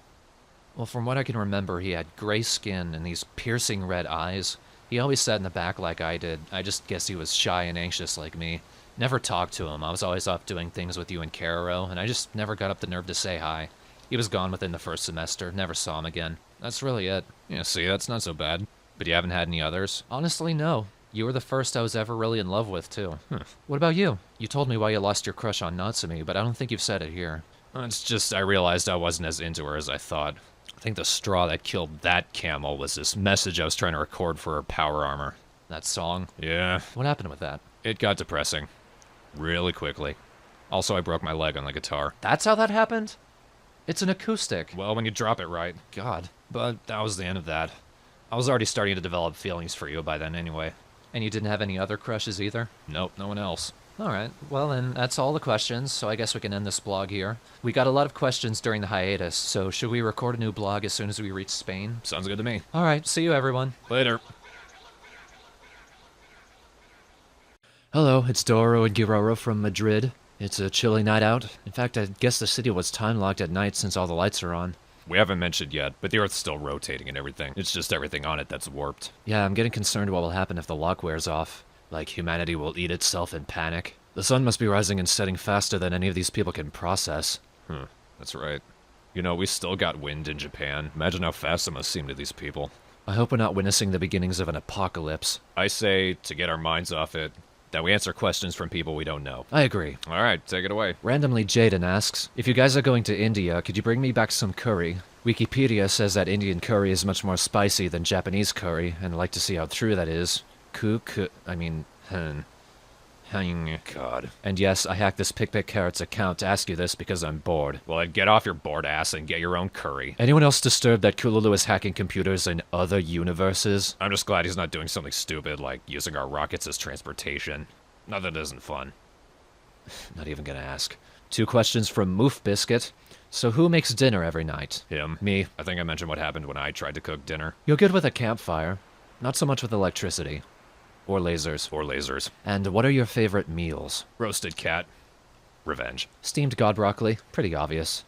Speaker 1: Well, from what I can remember, he had gray skin and these piercing red eyes. He always sat in the back like I did. I just guess he was shy and anxious like me. Never talked to him. I was always off doing things with you and Caro, and I just never got up the nerve to say hi. He was gone within the first semester. Never saw him again. That's really it.
Speaker 2: Yeah, see, that's not so bad. But you haven't had any others?
Speaker 1: Honestly, no. You were the first I was ever really in love with, too. What about you? You told me why you lost your crush on Natsumi, but I don't think you've said it here.
Speaker 2: It's just I realized I wasn't as into her as I thought. I think the straw that killed that camel was this message I was trying to record for her power armor.
Speaker 1: That song?
Speaker 2: Yeah.
Speaker 1: What happened with that?
Speaker 2: It got depressing. Really quickly. Also, I broke my leg on the guitar.
Speaker 1: That's how that happened? It's an acoustic.
Speaker 2: Well, when you drop it right.
Speaker 1: God.
Speaker 2: But that was the end of that. I was already starting to develop feelings for you by then anyway.
Speaker 1: And you didn't have any other crushes either?
Speaker 2: Nope, no one else.
Speaker 1: Alright, well then, that's all the questions, so I guess we can end this blog here. We got a lot of questions during the hiatus, so should we record a new blog as soon as we reach Spain?
Speaker 2: Sounds good to me.
Speaker 1: Alright, see you everyone.
Speaker 2: Later.
Speaker 1: Hello, it's Doro and Giroro from Madrid. It's a chilly night out. In fact, I guess the city was time-locked at night since all the lights are on.
Speaker 2: We haven't mentioned yet, but the Earth's still rotating and everything. It's just everything on it that's warped.
Speaker 1: Yeah, I'm getting concerned what will happen if the lock wears off. Like, humanity will eat itself in panic. The sun must be rising and setting faster than any of these people can process.
Speaker 2: That's right. You know, we still got wind in Japan. Imagine how fast it must seem to these people.
Speaker 1: I hope we're not witnessing the beginnings of an apocalypse.
Speaker 2: I say, to get our minds off it, that we answer questions from people we don't know.
Speaker 1: I agree.
Speaker 2: Alright, take it away.
Speaker 1: Randomly, Jaden asks, if you guys are going to India, could you bring me back some curry? Wikipedia says that Indian curry is much more spicy than Japanese curry, and I'd like to see how true that is. God. And yes, I hacked this PicPicCarrot's account to ask you this because I'm bored.
Speaker 2: Well, then get off your bored ass and get your own curry.
Speaker 1: Anyone else disturbed that Kululu is hacking computers in other universes?
Speaker 2: I'm just glad he's not doing something stupid like using our rockets as transportation. Not that it isn't fun.
Speaker 1: Not even gonna ask. 2 questions from Moof Biscuit. So who makes dinner every night?
Speaker 2: Him.
Speaker 1: Me.
Speaker 2: I think I mentioned what happened when I tried to cook dinner.
Speaker 1: You're good with a campfire. Not so much with electricity. Or lasers.
Speaker 2: Or lasers.
Speaker 1: And what are your favorite meals?
Speaker 2: Roasted cat. Revenge.
Speaker 1: Steamed god broccoli. Pretty obvious.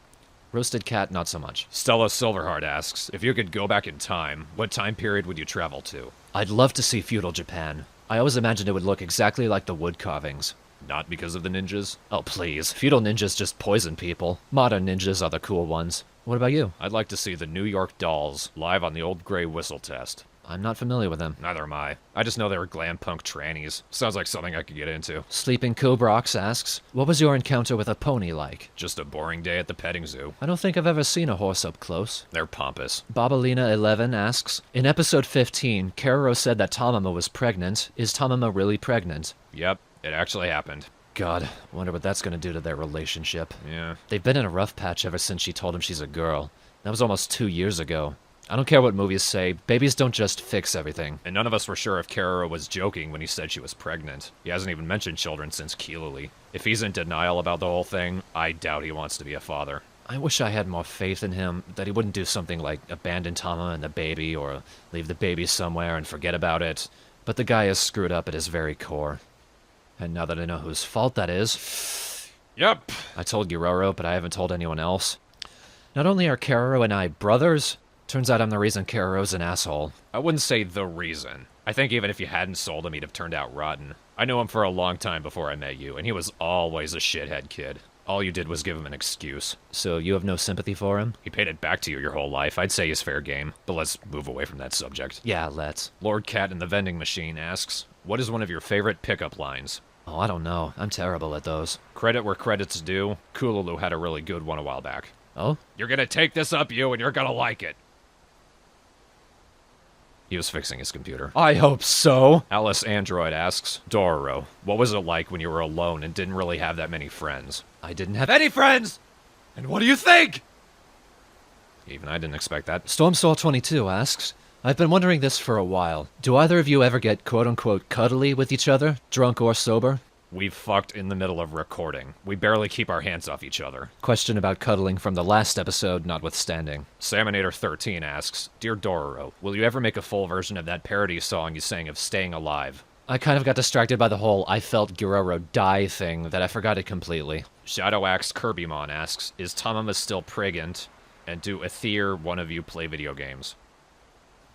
Speaker 1: Roasted cat, not so much.
Speaker 2: Stella Silverheart asks, if you could go back in time, what time period would you travel to?
Speaker 1: I'd love to see feudal Japan. I always imagined it would look exactly like the wood carvings.
Speaker 2: Not because of the ninjas?
Speaker 1: Oh, please. Feudal ninjas just poison people. Modern ninjas are the cool ones. What about you?
Speaker 2: I'd like to see the New York Dolls live on the old gray whistle test.
Speaker 1: I'm not familiar with them.
Speaker 2: Neither am I. I just know they were glam punk trannies. Sounds like something I could get into.
Speaker 1: Sleeping Cobrox asks, what was your encounter with a pony like?
Speaker 2: Just a boring day at the petting zoo.
Speaker 1: I don't think I've ever seen a horse up close.
Speaker 2: They're pompous.
Speaker 1: Babalina11 asks, in episode 15, Caro said that Tamama was pregnant. Is Tamama really pregnant?
Speaker 2: Yep, it actually happened.
Speaker 1: God, wonder what that's gonna do to their relationship.
Speaker 2: Yeah.
Speaker 1: They've been in a rough patch ever since she told him she's a girl. That was almost 2 years ago. I don't care what movies say, babies don't just fix everything.
Speaker 2: And none of us were sure if Caro was joking when he said she was pregnant. He hasn't even mentioned children since Kiloli. If he's in denial about the whole thing, I doubt he wants to be a father.
Speaker 1: I wish I had more faith in him, that he wouldn't do something like abandon Tama and the baby, or leave the baby somewhere and forget about it. But the guy is screwed up at his very core. And now that I know whose fault that is...
Speaker 2: Yep.
Speaker 1: I told Giroro, but I haven't told anyone else. Not only are Caro and I brothers, turns out I'm the reason Caro's an asshole.
Speaker 2: I wouldn't say the reason. I think even if you hadn't sold him, he'd have turned out rotten. I knew him for a long time before I met you, and he was always a shithead kid. All you did was give him an excuse.
Speaker 1: So you have no sympathy for him?
Speaker 2: He paid it back to you your whole life. I'd say he's fair game. But let's move away from that subject.
Speaker 1: Yeah, let's.
Speaker 2: Lord Cat in the vending machine asks, what is one of your favorite pickup lines?
Speaker 1: Oh, I don't know. I'm terrible at those.
Speaker 2: Credit where credit's due. Kululu had a really good one a while back.
Speaker 1: Oh?
Speaker 2: You're gonna take this up, you, and you're gonna like it. He was fixing his computer.
Speaker 1: I hope so.
Speaker 2: Alice Android asks, Dororo, what was it like when you were alone and didn't really have that many friends?
Speaker 1: I didn't have any friends!
Speaker 2: And what do you think? Even I didn't expect that.
Speaker 1: Stormsaw22 asks, I've been wondering this for a while. Do either of you ever get quote-unquote cuddly with each other, drunk or sober?
Speaker 2: We fucked in the middle of recording. We barely keep our hands off each other.
Speaker 1: Question about cuddling from the last episode notwithstanding.
Speaker 2: Salmonator13 asks, Dear Dororo, will you ever make a full version of that parody song you sang of Staying Alive?
Speaker 1: I kind of got distracted by the whole I felt Giroro die thing that I forgot it completely.
Speaker 2: Shadow Axe Kirbymon asks, is Tamama still pregnant? And do Aether one of you play video games?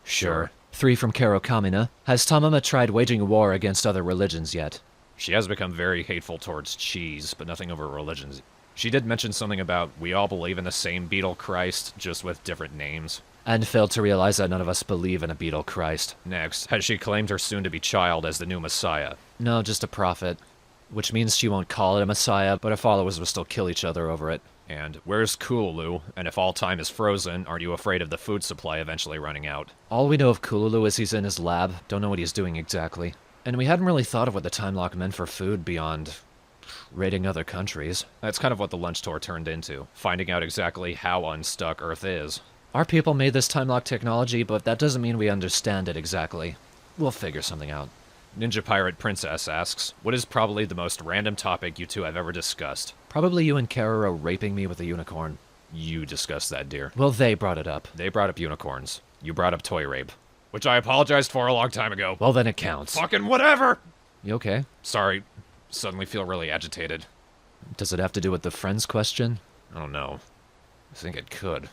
Speaker 1: Sure. 3 from Caro Kamina. Has Tamama tried waging war against other religions yet?
Speaker 2: She has become very hateful towards cheese, but nothing over religions. She did mention something about we all believe in the same beetle Christ, just with different names.
Speaker 1: and failed to realize that none of us believe in a beetle Christ.
Speaker 2: Next, has she claimed her soon-to-be child as the new messiah?
Speaker 1: No, just a prophet. Which means she won't call it a messiah, but her followers will still kill each other over it.
Speaker 2: And where's Kululu? And if all time is frozen, aren't you afraid of the food supply eventually running out?
Speaker 1: All we know of Kululu is he's in his lab. Don't know what he's doing exactly. And we hadn't really thought of what the time lock meant for food beyond raiding other countries.
Speaker 2: That's kind of what the lunch tour turned into, finding out exactly how unstuck Earth is.
Speaker 1: Our people made this time lock technology, but that doesn't mean we understand it exactly. We'll figure something out.
Speaker 2: Ninja Pirate Princess asks, what is probably the most random topic you two have ever discussed?
Speaker 1: Probably you and Caro raping me with a unicorn.
Speaker 2: You discussed that, dear.
Speaker 1: Well, they brought it up.
Speaker 2: They brought up unicorns. You brought up toy rape. Which I apologized for a long time ago.
Speaker 1: Well, then it counts.
Speaker 2: Fucking whatever!
Speaker 1: You okay?
Speaker 2: Sorry. Suddenly feel really agitated.
Speaker 1: Does it have to do with the friends question?
Speaker 2: I don't know. I think it could.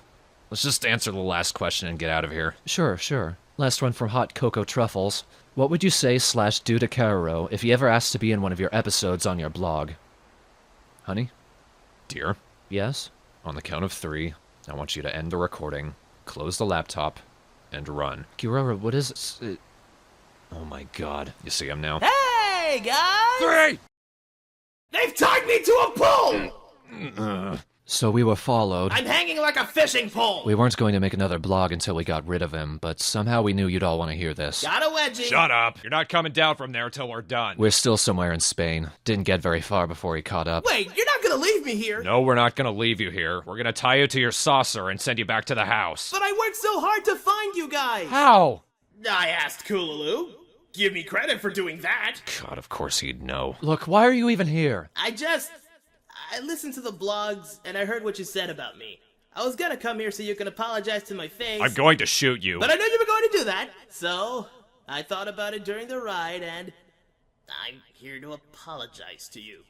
Speaker 2: Let's just answer the last question and get out of here.
Speaker 1: Sure. Last one from Hot Cocoa Truffles. What would you say / do to Caro if he ever asked to be in one of your episodes on your blog? Honey?
Speaker 2: Dear?
Speaker 1: Yes?
Speaker 2: On the count of 3, I want you to end the recording, close the laptop, and run.
Speaker 1: Girora, what is it?
Speaker 2: Oh my god. You see him now?
Speaker 4: Hey, guys!
Speaker 2: 3!
Speaker 4: They've tied me to a pole!
Speaker 1: So we were followed.
Speaker 4: I'm hanging like a fishing pole!
Speaker 1: We weren't going to make another blog until we got rid of him, but somehow we knew you'd all want to hear this.
Speaker 4: Got a wedgie!
Speaker 2: Shut up! You're not coming down from there till we're done.
Speaker 1: We're still somewhere in Spain. Didn't get very far before he caught up.
Speaker 4: Wait, you're not gonna leave me here!
Speaker 2: No, we're not gonna leave you here. We're gonna tie you to your saucer and send you back to the house.
Speaker 4: But I worked so hard to find you guys!
Speaker 1: How?
Speaker 4: I asked Kululu. Give me credit for doing that.
Speaker 2: God, of course he'd know.
Speaker 1: Look, why are you even here?
Speaker 4: I listened to the blogs, and I heard what you said about me. I was gonna come here so you can apologize to my face.
Speaker 2: I'm going to shoot you.
Speaker 4: But I knew you were going to do that, so I thought about it during the ride, and I'm here to apologize to you.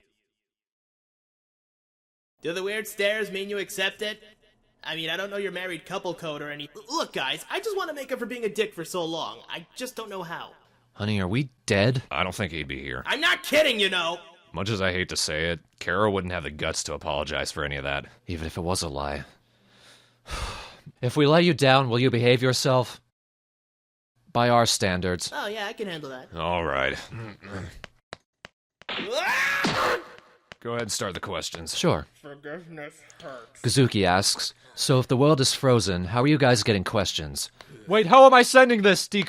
Speaker 4: Do the weird stares mean you accept it? I mean, I don't know your married couple code or any... Look, guys, I just want to make up for being a dick for so long. I just don't know how.
Speaker 1: Honey, are we dead?
Speaker 2: I don't think he'd be here.
Speaker 4: I'm not kidding, you know!
Speaker 2: Much as I hate to say it, Caro wouldn't have the guts to apologize for any of that.
Speaker 1: Even if it was a lie. If we let you down, will you behave yourself? By our standards.
Speaker 4: Oh, yeah, I can handle that.
Speaker 2: All right. Go ahead and start the questions.
Speaker 1: Sure.
Speaker 4: Forgiveness hurts.
Speaker 1: Kazuki asks, so if the world is frozen, how are you guys getting questions?
Speaker 2: Wait, how am I sending this, D:?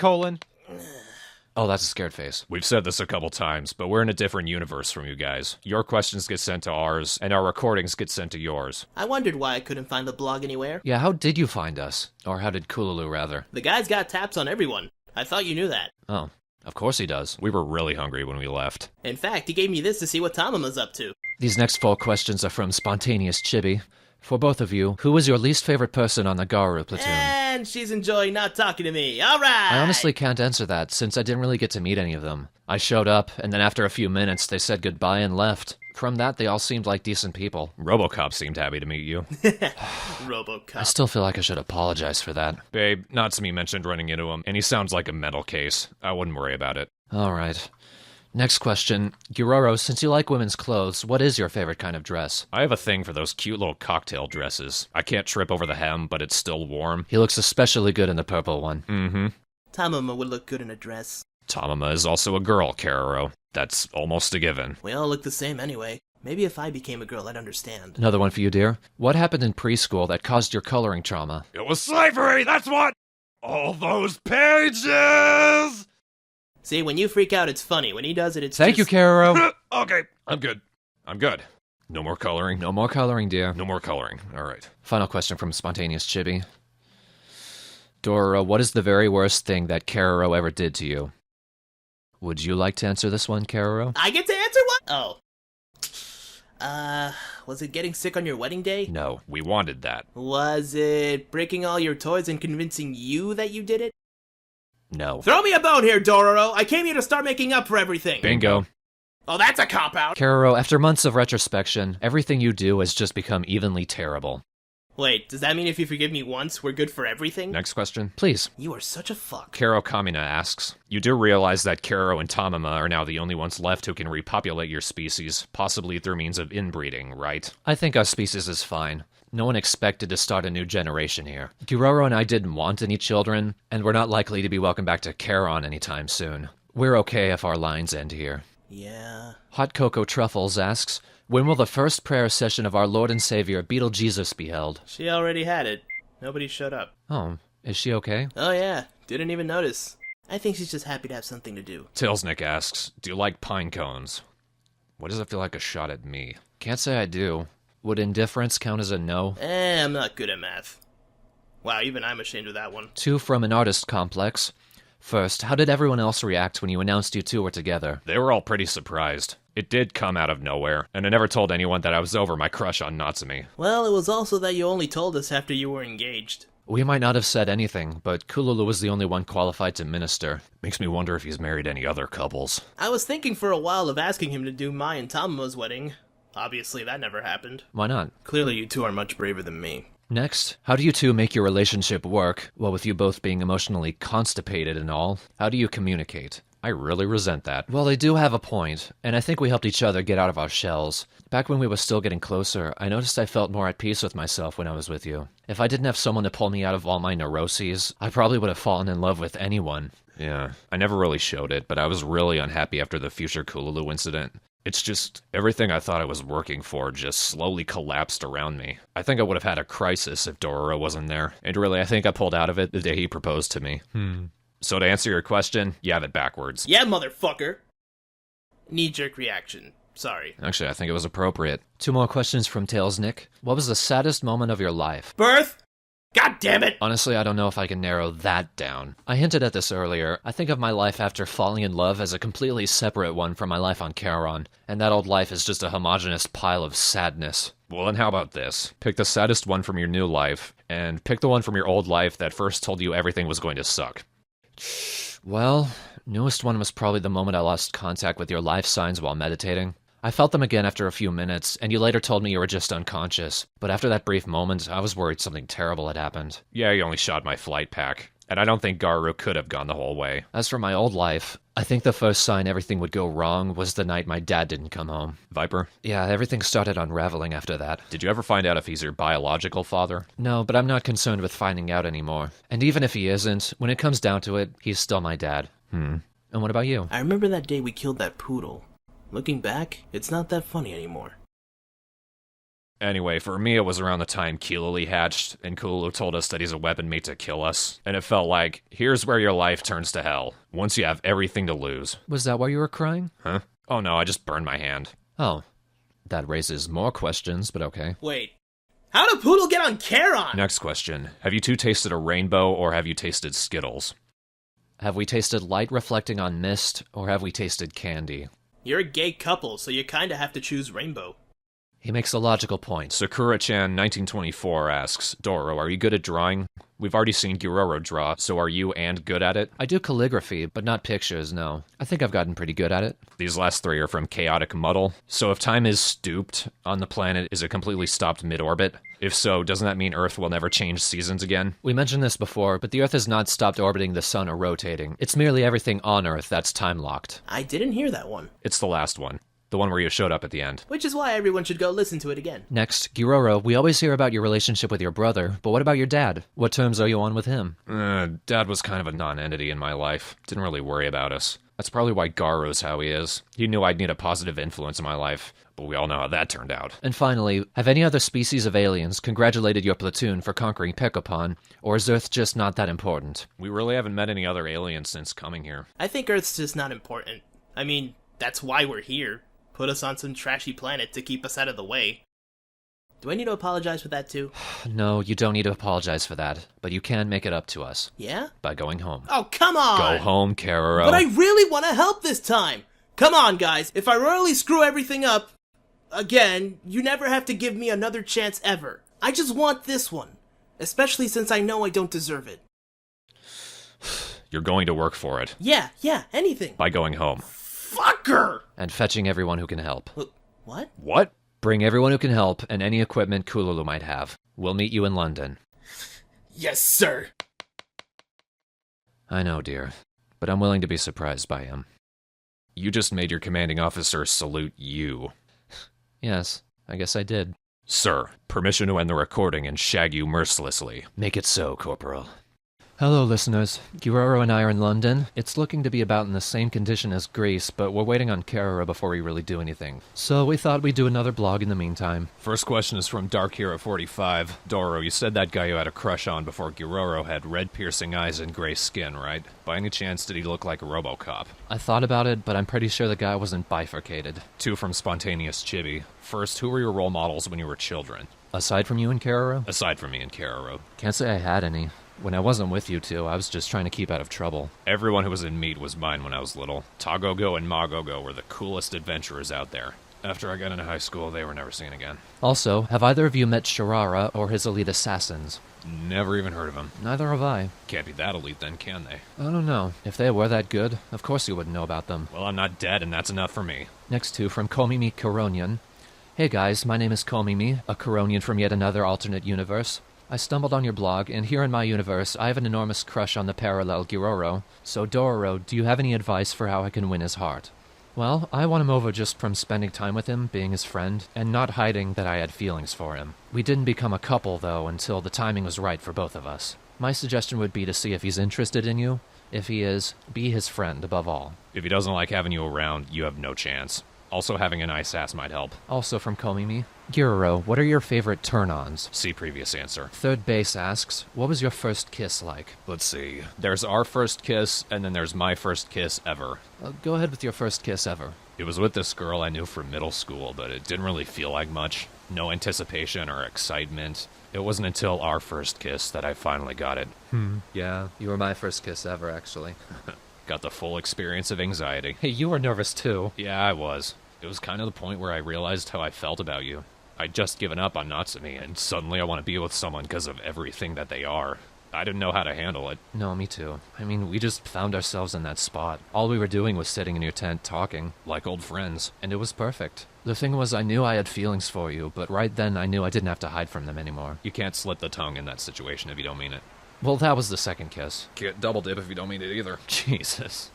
Speaker 1: Oh, that's a scared face.
Speaker 2: We've said this a couple times, but we're in a different universe from you guys. Your questions get sent to ours, and our recordings get sent to yours.
Speaker 4: I wondered why I couldn't find the blog anywhere.
Speaker 1: Yeah, how did you find us? Or how did Kululu, rather?
Speaker 4: The guy's got taps on everyone. I thought you knew that.
Speaker 1: Oh, of course he does.
Speaker 2: We were really hungry when we left.
Speaker 4: In fact, he gave me this to see what Tamama's up to.
Speaker 1: These next 4 questions are from Spontaneous Chibi. For both of you, who was your least favorite person on the Garu platoon?
Speaker 4: And she's enjoying not talking to me. All right!
Speaker 1: I honestly can't answer that, since I didn't really get to meet any of them. I showed up, and then after a few minutes, they said goodbye and left. From that, they all seemed like decent people.
Speaker 2: RoboCop seemed happy to meet you.
Speaker 4: RoboCop.
Speaker 1: I still feel like I should apologize for that.
Speaker 2: Babe, Natsumi mentioned running into him, and he sounds like a mental case. I wouldn't worry about it.
Speaker 1: Alright. Next question. Giroro, since you like women's clothes, what is your favorite kind of dress?
Speaker 2: I have a thing for those cute little cocktail dresses. I can't trip over the hem, but it's still warm.
Speaker 1: He looks especially good in the purple one.
Speaker 2: Mm-hmm.
Speaker 4: Tamama would look good in a dress.
Speaker 2: Tamama is also a girl, Caro. That's almost a given.
Speaker 4: We all look the same anyway. Maybe if I became a girl, I'd understand.
Speaker 1: Another one for you, dear. What happened in preschool that caused your coloring trauma?
Speaker 2: It was slavery, that's what! All those pages!
Speaker 4: See, when you freak out, it's funny. When he does it, it's
Speaker 1: Thank you, Caro.
Speaker 2: Okay, I'm good. No more coloring.
Speaker 1: No more coloring, dear.
Speaker 2: No more coloring. All right.
Speaker 1: Final question from Spontaneous Chibi. Dora, what is the very worst thing that Caro ever did to you? Would you like to answer this one, Caro?
Speaker 4: I get to answer what? Oh. Was it getting sick on your wedding day?
Speaker 2: No, we wanted that.
Speaker 4: Was it breaking all your toys and convincing you that you did it?
Speaker 1: No.
Speaker 4: Throw me a bone here, Dororo! I came here to start making up for everything!
Speaker 2: Bingo.
Speaker 4: Oh, that's a cop-out!
Speaker 1: Caro, after months of retrospection, everything you do has just become evenly terrible.
Speaker 4: Wait, does that mean if you forgive me once, we're good for everything?
Speaker 2: Next question.
Speaker 1: Please.
Speaker 4: You are such a fuck.
Speaker 2: Caro Kamina asks, you do realize that Caro and Tamama are now the only ones left who can repopulate your species, possibly through means of inbreeding, right?
Speaker 1: I think our species is fine. No one expected to start a new generation here. Giroro and I didn't want any children, and we're not likely to be welcome back to Charon anytime soon. We're okay if our lines end here.
Speaker 4: Yeah.
Speaker 1: Hot Cocoa Truffles asks, when will the first prayer session of our Lord and Savior, Beetlejesus, be held?
Speaker 4: She already had it. Nobody showed up.
Speaker 1: Oh, is she okay?
Speaker 4: Oh yeah, didn't even notice. I think she's just happy to have something to do.
Speaker 2: Tilsnick asks, do you like pine cones? What does it feel like a shot at me?
Speaker 1: Can't say I do. Would indifference count as a no?
Speaker 4: I'm not good at math. Wow, even I'm ashamed of that one.
Speaker 1: 2 from an artist complex. First, how did everyone else react when you announced you two were together?
Speaker 2: They were all pretty surprised. It did come out of nowhere, and I never told anyone that I was over my crush on Natsumi.
Speaker 4: Well, it was also that you only told us after you were engaged.
Speaker 1: We might not have said anything, but Kululu was the only one qualified to minister.
Speaker 2: Makes me wonder if he's married any other couples.
Speaker 4: I was thinking for a while of asking him to do my and Tamama's wedding. Obviously, that never happened.
Speaker 1: Why not?
Speaker 4: Clearly, you two are much braver than me.
Speaker 1: Next, how do you two make your relationship work? Well, with you both being emotionally constipated and all, how do you communicate?
Speaker 2: I really resent that.
Speaker 1: Well, they do have a point, and I think we helped each other get out of our shells. Back when we were still getting closer, I noticed I felt more at peace with myself when I was with you. If I didn't have someone to pull me out of all my neuroses, I probably would have fallen in love with anyone.
Speaker 2: Yeah, I never really showed it, but I was really unhappy after the Future Kululu incident. It's just, everything I thought I was working for just slowly collapsed around me. I think I would have had a crisis if Dororo wasn't there, and really I think I pulled out of it the day he proposed to me. So to answer your question, you have it backwards.
Speaker 4: Yeah, motherfucker! Knee-jerk reaction. Sorry.
Speaker 2: Actually, I think it was appropriate.
Speaker 1: 2 more questions from Tails Nick. What was the saddest moment of your life?
Speaker 4: Birth? God damn it!
Speaker 1: Honestly, I don't know if I can narrow that down. I hinted at this earlier. I think of my life after falling in love as a completely separate one from my life on Charon, and that old life is just a homogeneous pile of sadness.
Speaker 2: Well, then how about this? Pick the saddest one from your new life, and pick the one from your old life that first told you everything was going to suck.
Speaker 1: Well, newest one was probably the moment I lost contact with your life signs while meditating. I felt them again after a few minutes, and you later told me you were just unconscious. But after that brief moment, I was worried something terrible had happened.
Speaker 2: Yeah, you only shot my flight pack, and I don't think Garu could have gone the whole way.
Speaker 1: As for my old life, I think the first sign everything would go wrong was the night my dad didn't come home.
Speaker 2: Viper?
Speaker 1: Yeah, everything started unraveling after that.
Speaker 2: Did you ever find out if he's your biological father?
Speaker 1: No, but I'm not concerned with finding out anymore. And even if he isn't, when it comes down to it, he's still my dad. And what about you?
Speaker 4: I remember that day we killed that poodle. Looking back, it's not that funny anymore.
Speaker 2: Anyway, for me it was around the time Kilili hatched, and Kululu told us that he's a weapon made to kill us, and it felt like, here's where your life turns to hell, once you have everything to lose.
Speaker 1: Was that why you were crying?
Speaker 2: Huh? Oh no, I just burned my hand.
Speaker 1: Oh. That raises more questions, but okay.
Speaker 4: Wait. How did Poodle get on Charon?
Speaker 2: Next question. Have you two tasted a rainbow, or have you tasted Skittles?
Speaker 1: Have we tasted light reflecting on mist, or have we tasted candy?
Speaker 4: You're a gay couple, so you kinda have to choose rainbow.
Speaker 1: He makes a logical point.
Speaker 2: Sakura-chan 1924 asks, Doro, are you good at drawing? We've already seen Giroro draw, so are you and good at it?
Speaker 1: I do calligraphy, but not pictures, no. I think I've gotten pretty good at it.
Speaker 2: These last 3 are from Chaotic Muddle. So if time is stooped on the planet, is it completely stopped mid-orbit? If so, doesn't that mean Earth will never change seasons again?
Speaker 1: We mentioned this before, but the Earth has not stopped orbiting the Sun or rotating. It's merely everything on Earth that's time-locked.
Speaker 4: I didn't hear that one.
Speaker 2: It's the last one. The one where you showed up at the end.
Speaker 4: Which is why everyone should go listen to it again.
Speaker 1: Next, Giroro, we always hear about your relationship with your brother, but what about your dad? What terms are you on with him?
Speaker 2: Dad was kind of a non-entity in my life. Didn't really worry about us. That's probably why Garo's how he is. He knew I'd need a positive influence in my life, but we all know how that turned out.
Speaker 1: And finally, have any other species of aliens congratulated your platoon for conquering Pekopon, or is Earth just not that important?
Speaker 2: We really haven't met any other aliens since coming here.
Speaker 4: I think Earth's just not important. I mean, that's why we're here. Put us on some trashy planet to keep us out of the way. Do I need to apologize for that too?
Speaker 1: No, you don't need to apologize for that, but you can make it up to us.
Speaker 4: Yeah?
Speaker 1: By going home.
Speaker 4: Oh, come on!
Speaker 2: Go home, Caro.
Speaker 4: But I really want to help this time! Come on, guys, if I royally screw everything up, again, you never have to give me another chance ever. I just want this one. Especially since I know I don't deserve it.
Speaker 2: You're going to work for it.
Speaker 4: Yeah, anything.
Speaker 2: By going home.
Speaker 4: Fucker!
Speaker 1: And fetching everyone who can help.
Speaker 4: What?
Speaker 2: What?
Speaker 1: Bring everyone who can help and any equipment Kululu might have. We'll meet you in London.
Speaker 4: Yes, sir.
Speaker 1: I know, dear, but I'm willing to be surprised by him.
Speaker 2: You just made your commanding officer salute you.
Speaker 1: Yes, I guess I did.
Speaker 2: Sir, permission to end the recording and shag you mercilessly.
Speaker 1: Make it so, Corporal. Hello, listeners. Giroro and I are in London. It's looking to be about in the same condition as Greece, but we're waiting on Caro before we really do anything. So we thought we'd do another blog in the meantime.
Speaker 2: First question is from Dark Hero 45. Doro, you said that guy you had a crush on before Giroro had red piercing eyes and gray skin, right? By any chance, did he look like a RoboCop?
Speaker 1: I thought about it, but I'm pretty sure the guy wasn't bifurcated.
Speaker 2: 2 from Spontaneous Chibi. First, who were your role models when you were children?
Speaker 1: Aside from you and Caro?
Speaker 2: Aside from me and Caro.
Speaker 1: Can't say I had any. When I wasn't with you two, I was just trying to keep out of trouble.
Speaker 2: Everyone who was in Meat was mine when I was little. Tagogo and Magogo were the coolest adventurers out there. After I got into high school, they were never seen again.
Speaker 1: Also, have either of you met Shirara or his elite assassins?
Speaker 2: Never even heard of him.
Speaker 1: Neither have I.
Speaker 2: Can't be that elite then, can they?
Speaker 1: I don't know. If they were that good, of course you wouldn't know about them.
Speaker 2: Well, I'm not dead, and that's enough for me.
Speaker 1: Next two from Komimi Coronian. Hey guys, my name is Komimi, a Coronian from yet another alternate universe. I stumbled on your blog, and here in my universe, I have an enormous crush on the parallel Giroro. So Dororo, do you have any advice for how I can win his heart? Well, I won him over just from spending time with him, being his friend, and not hiding that I had feelings for him. We didn't become a couple, though, until the timing was right for both of us. My suggestion would be to see if he's interested in you. If he is, be his friend above all.
Speaker 2: If he doesn't like having you around, you have no chance. Also, having a nice ass might help.
Speaker 1: Also from Komimi. Giroro, what are your favorite turn-ons?
Speaker 2: See previous answer.
Speaker 1: Third Base asks, what was your first kiss like?
Speaker 2: Let's see. There's our first kiss, and then there's my first kiss ever.
Speaker 1: Go ahead with your first kiss ever.
Speaker 2: It was with this girl I knew from middle school, but it didn't really feel like much. No anticipation or excitement. It wasn't until our first kiss that I finally got it.
Speaker 1: Yeah, you were my first kiss ever, actually.
Speaker 2: Got the full experience of anxiety.
Speaker 1: Hey, you were nervous too.
Speaker 2: Yeah, I was. It was kind of the point where I realized how I felt about you. I'd just given up on Natsumi, and suddenly I want to be with someone because of everything that they are. I didn't know how to handle it.
Speaker 1: No, me too. I mean, we just found ourselves in that spot. All we were doing was sitting in your tent talking.
Speaker 2: Like old friends.
Speaker 1: And it was perfect. The thing was, I knew I had feelings for you, but right then I knew I didn't have to hide from them anymore.
Speaker 2: You can't slit the tongue in that situation if you don't mean it.
Speaker 1: Well, that was the second kiss.
Speaker 2: Can't double dip if you don't mean it either.
Speaker 1: Jesus.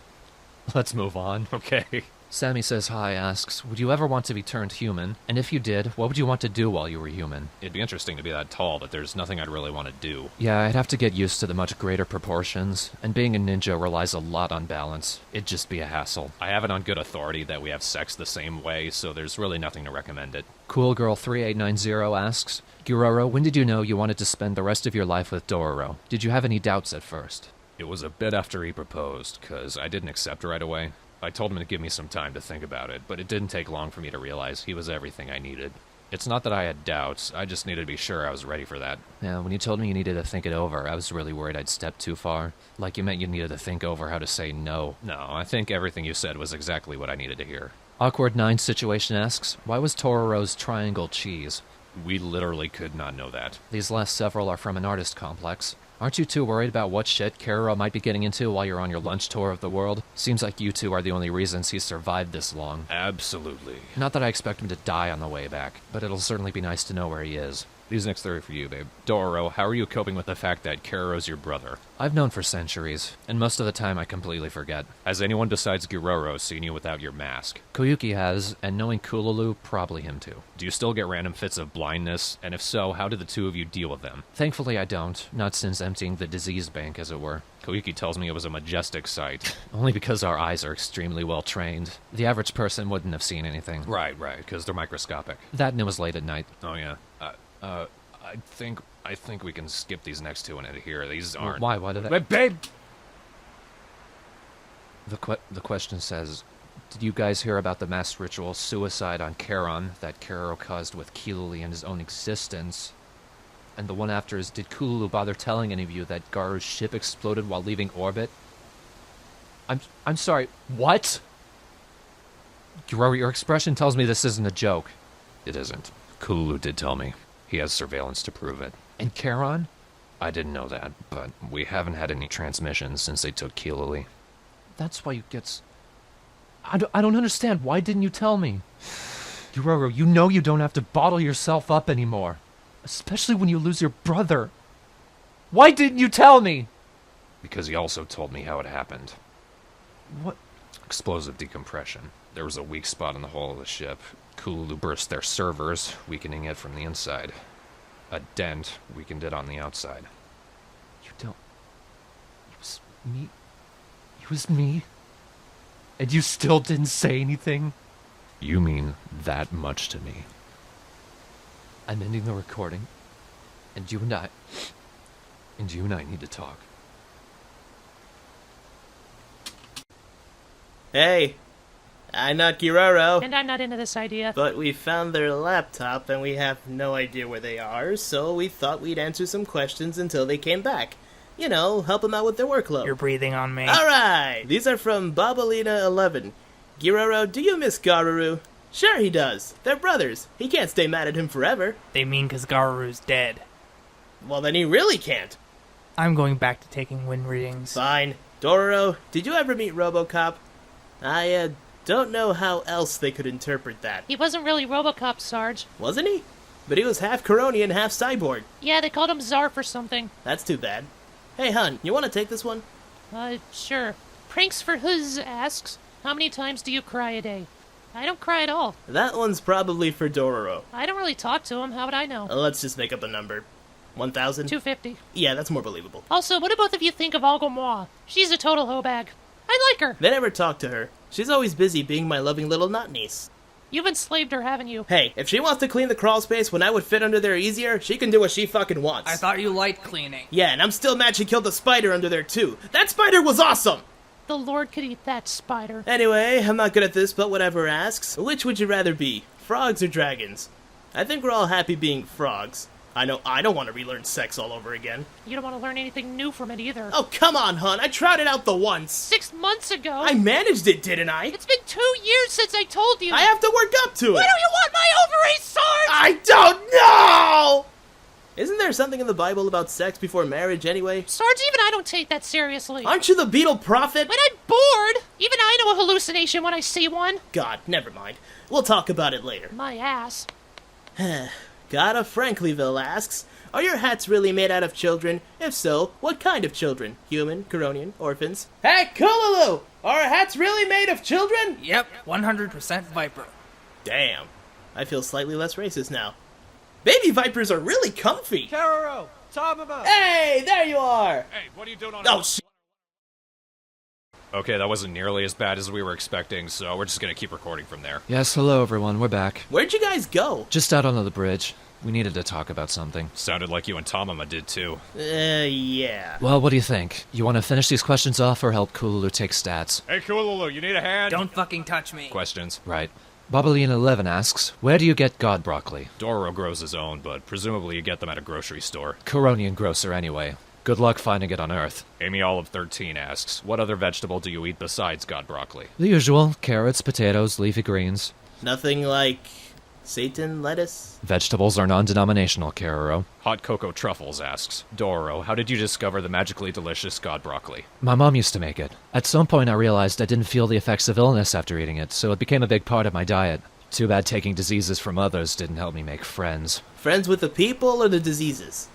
Speaker 1: Let's move on.
Speaker 2: Okay.
Speaker 1: Sammy Says Hi asks, would you ever want to be turned human? And if you did, what would you want to do while you were human?
Speaker 2: It'd be interesting to be that tall, but there's nothing I'd really want to do.
Speaker 1: Yeah, I'd have to get used to the much greater proportions, and being a ninja relies a lot on balance. It'd just be a hassle.
Speaker 2: I have it on good authority that we have sex the same way, so there's really nothing to recommend it.
Speaker 1: Cool Girl 3890 asks, Giroro, when did you know you wanted to spend the rest of your life with Dororo? Did you have any doubts at first?
Speaker 2: It was a bit after he proposed, 'cause I didn't accept right away. I told him to give me some time to think about it, but it didn't take long for me to realize he was everything I needed. It's not that I had doubts, I just needed to be sure I was ready for that.
Speaker 1: Yeah, when you told me you needed to think it over, I was really worried I'd stepped too far. Like you meant you needed to think over how to say no.
Speaker 2: No, I think everything you said was exactly what I needed to hear.
Speaker 1: Awkward 9 Situation asks, why was Tororo's triangle cheese?
Speaker 2: We literally could not know that.
Speaker 1: These last several are from an artist complex. Aren't you too worried about what shit Caro might be getting into while you're on your lunch tour of the world? Seems like you two are the only reasons he's survived this long.
Speaker 2: Absolutely.
Speaker 1: Not that I expect him to die on the way back, but it'll certainly be nice to know where he is.
Speaker 2: These next 3 are for you, babe. Dororo, how are you coping with the fact that Caro's your brother?
Speaker 1: I've known for centuries, and most of the time I completely forget.
Speaker 2: Has anyone besides Giroro seen you without your mask?
Speaker 1: Koyuki has, and knowing Kululu, probably him too.
Speaker 2: Do you still get random fits of blindness? And if so, how do the two of you deal with them?
Speaker 1: Thankfully I don't, not since emptying the disease bank, as it were.
Speaker 2: Koyuki tells me it was a majestic sight.
Speaker 1: Only because our eyes are extremely well trained. The average person wouldn't have seen anything.
Speaker 2: Right, because they're microscopic.
Speaker 1: That and it was late at night.
Speaker 2: Oh yeah. I think we can skip these next 2 and here. These aren't...
Speaker 1: Why? Why did I...
Speaker 2: But babe!
Speaker 1: The question says, did you guys hear about the mass ritual suicide on Charon that Caro caused with Kiluli and his own existence? And the one after is, did Kululu bother telling any of you that Garu's ship exploded while leaving orbit? I'm sorry, what? Giroro, your expression tells me this isn't a joke.
Speaker 2: It isn't. Kululu did tell me. He has surveillance to prove it.
Speaker 1: And Charon?
Speaker 2: I didn't know that, but we haven't had any transmissions since they took Kiluli.
Speaker 1: That's why you get... I don't understand. Why didn't you tell me? Giroro, you know you don't have to bottle yourself up anymore. Especially when you lose your brother. Why didn't you tell me?
Speaker 2: Because he also told me how it happened.
Speaker 1: What?
Speaker 2: Explosive decompression. There was a weak spot in the hull of the ship. Kululu burst their servers, weakening it from the inside. A dent weakened it on the outside.
Speaker 1: You don't... It was me? It was me? And you still didn't say anything?
Speaker 2: You mean that much to me.
Speaker 1: I'm ending the recording. And you and I need to talk.
Speaker 4: Hey, I'm not Giroro,
Speaker 5: And I'm not into this idea.
Speaker 4: but we found their laptop and we have no idea where they are, so we thought we'd answer some questions until they came back. You know, help them out with their workload.
Speaker 6: You're breathing on me.
Speaker 4: Alright! These are from Babalina11. Giroro, do you miss Garuru? Sure he does. They're brothers. He can't stay mad at him forever.
Speaker 6: They mean 'cause Garu's dead.
Speaker 4: Well, then he really can't.
Speaker 6: I'm going back to taking wind readings.
Speaker 4: Fine. Dororo, did you ever meet RoboCop? I, don't know how else they could interpret that.
Speaker 5: He wasn't really Robocop, Sarge.
Speaker 4: Wasn't he? But he was half Coronian, half cyborg.
Speaker 5: Yeah, they called him Zarf or something.
Speaker 4: That's too bad. Hey, hun, you want to take this one?
Speaker 5: Sure. Pranks for Huz asks, how many times do you cry a day? I don't cry at all.
Speaker 4: That one's probably for Dororo.
Speaker 5: I don't really talk to him. How would I know?
Speaker 4: Let's just make up a number. 1,000?
Speaker 5: 250.
Speaker 4: Yeah, that's more believable.
Speaker 5: Also, what do both of you think of Algomois? She's a total hoe bag. I like her.
Speaker 4: They never talk to her. She's always busy being my loving little nut niece.
Speaker 5: You've enslaved her, haven't you?
Speaker 4: Hey, if she wants to clean the crawl space when I would fit under there easier, she can do what she fucking wants.
Speaker 6: I thought you liked cleaning.
Speaker 4: Yeah, and I'm still mad she killed the spider under there too. That spider was awesome!
Speaker 5: The Lord could eat that spider.
Speaker 4: Anyway, I'm not good at this, but whatever asks. Which would you rather be, frogs or dragons? I think we're all happy being frogs. I know I don't want to relearn sex all over again.
Speaker 5: You don't want to learn anything new from it either.
Speaker 4: Oh, come on, hun. I tried it out the once.
Speaker 5: 6 months ago.
Speaker 4: I managed it, didn't I?
Speaker 5: It's been 2 years since I told you.
Speaker 4: I have to work up to it.
Speaker 5: Why don't you want my ovaries, Sarge?
Speaker 4: I don't know! Isn't there something in the Bible about sex before marriage anyway?
Speaker 5: Sarge, even I don't take that seriously.
Speaker 4: Aren't you the beetle prophet?
Speaker 5: When I'm bored, even I know a hallucination when I see one.
Speaker 4: God, never mind. We'll talk about it later.
Speaker 5: My ass.
Speaker 4: Gotta Franklyville asks, are your hats really made out of children? If so, what kind of children? Human, Coronian, orphans? Hey, Kululu! Are our hats really made of children?
Speaker 6: Yep, 100% Viper.
Speaker 4: Damn. I feel slightly less racist now. Baby vipers are really comfy.
Speaker 7: Caro, Tumblr.
Speaker 4: Hey, there you are!
Speaker 2: Hey, what are you doing on
Speaker 4: Oh, shit.
Speaker 2: Okay, that wasn't nearly as bad as we were expecting, so we're just gonna keep recording from there.
Speaker 1: Yes, hello everyone, we're back.
Speaker 4: Where'd you guys go?
Speaker 1: Just out onto the bridge. We needed to talk about something.
Speaker 2: Sounded like you and Tamama did too.
Speaker 4: Yeah.
Speaker 1: Well, what do you think? You want to finish these questions off or help Kululu take stats?
Speaker 2: Hey, Kululu, you need a hand?
Speaker 6: Don't fucking touch me.
Speaker 2: Questions.
Speaker 1: Right. Bobalina11 asks, where do you get god broccoli?
Speaker 2: Doro grows his own, but presumably you get them at a grocery store.
Speaker 1: Coronian grocer anyway. Good luck finding it on Earth.
Speaker 2: Amy Olive 13 asks, what other vegetable do you eat besides god broccoli?
Speaker 1: The usual, carrots, potatoes, leafy greens.
Speaker 4: Nothing like Satan lettuce?
Speaker 1: Vegetables are non-denominational, Caro.
Speaker 2: Hot Cocoa Truffles asks, Doro, how did you discover the magically delicious god broccoli?
Speaker 1: My mom used to make it. At some point I realized I didn't feel the effects of illness after eating it, so it became a big part of my diet. Too bad taking diseases from others didn't help me make friends.
Speaker 4: Friends with the people or the diseases?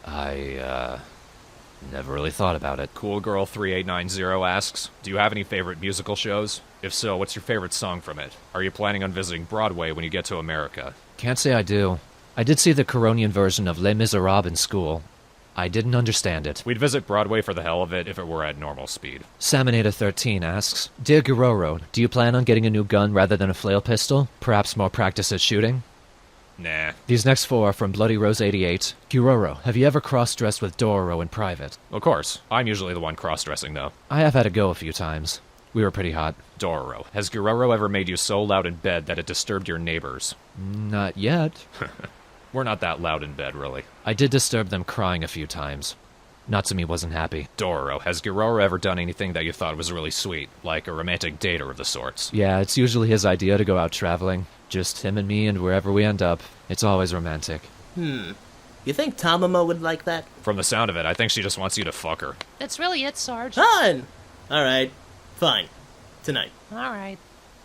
Speaker 1: I, never really thought about it.
Speaker 2: Cool Girl 3890 asks, do you have any favorite musical shows? If so, what's your favorite song from it? Are you planning on visiting Broadway when you get to America?
Speaker 1: Can't say I do. I did see the Coronian version of Les Miserables in school. I didn't understand it.
Speaker 2: We'd visit Broadway for the hell of it if it were at normal speed.
Speaker 1: Salmonator13 asks, Dear Giroro, do you plan on getting a new gun rather than a flail pistol? Perhaps more practice at shooting?
Speaker 2: Nah.
Speaker 1: These next four are from Bloody Rose 88. Giroro, have you ever cross-dressed with Dororo in private?
Speaker 2: Of course. I'm usually the one cross-dressing, though.
Speaker 1: I have had a go a few times. We were pretty hot.
Speaker 2: Dororo, has Giroro ever made you so loud in bed that it disturbed your neighbors?
Speaker 1: Not yet.
Speaker 2: We're not that loud in bed, really.
Speaker 1: I did disturb them crying a few times. Natsumi wasn't happy.
Speaker 2: Dororo, has Giroro ever done anything that you thought was really sweet, like a romantic date or of the sorts?
Speaker 1: Yeah, it's usually his idea to go out traveling. Just him and me, and wherever we end up, it's always romantic.
Speaker 4: You think Tamamo would like that?
Speaker 2: From the sound of it, I think she just wants you to fuck her.
Speaker 5: That's really it, Sarge.
Speaker 4: Hun! Alright. Fine. Tonight.
Speaker 5: All right.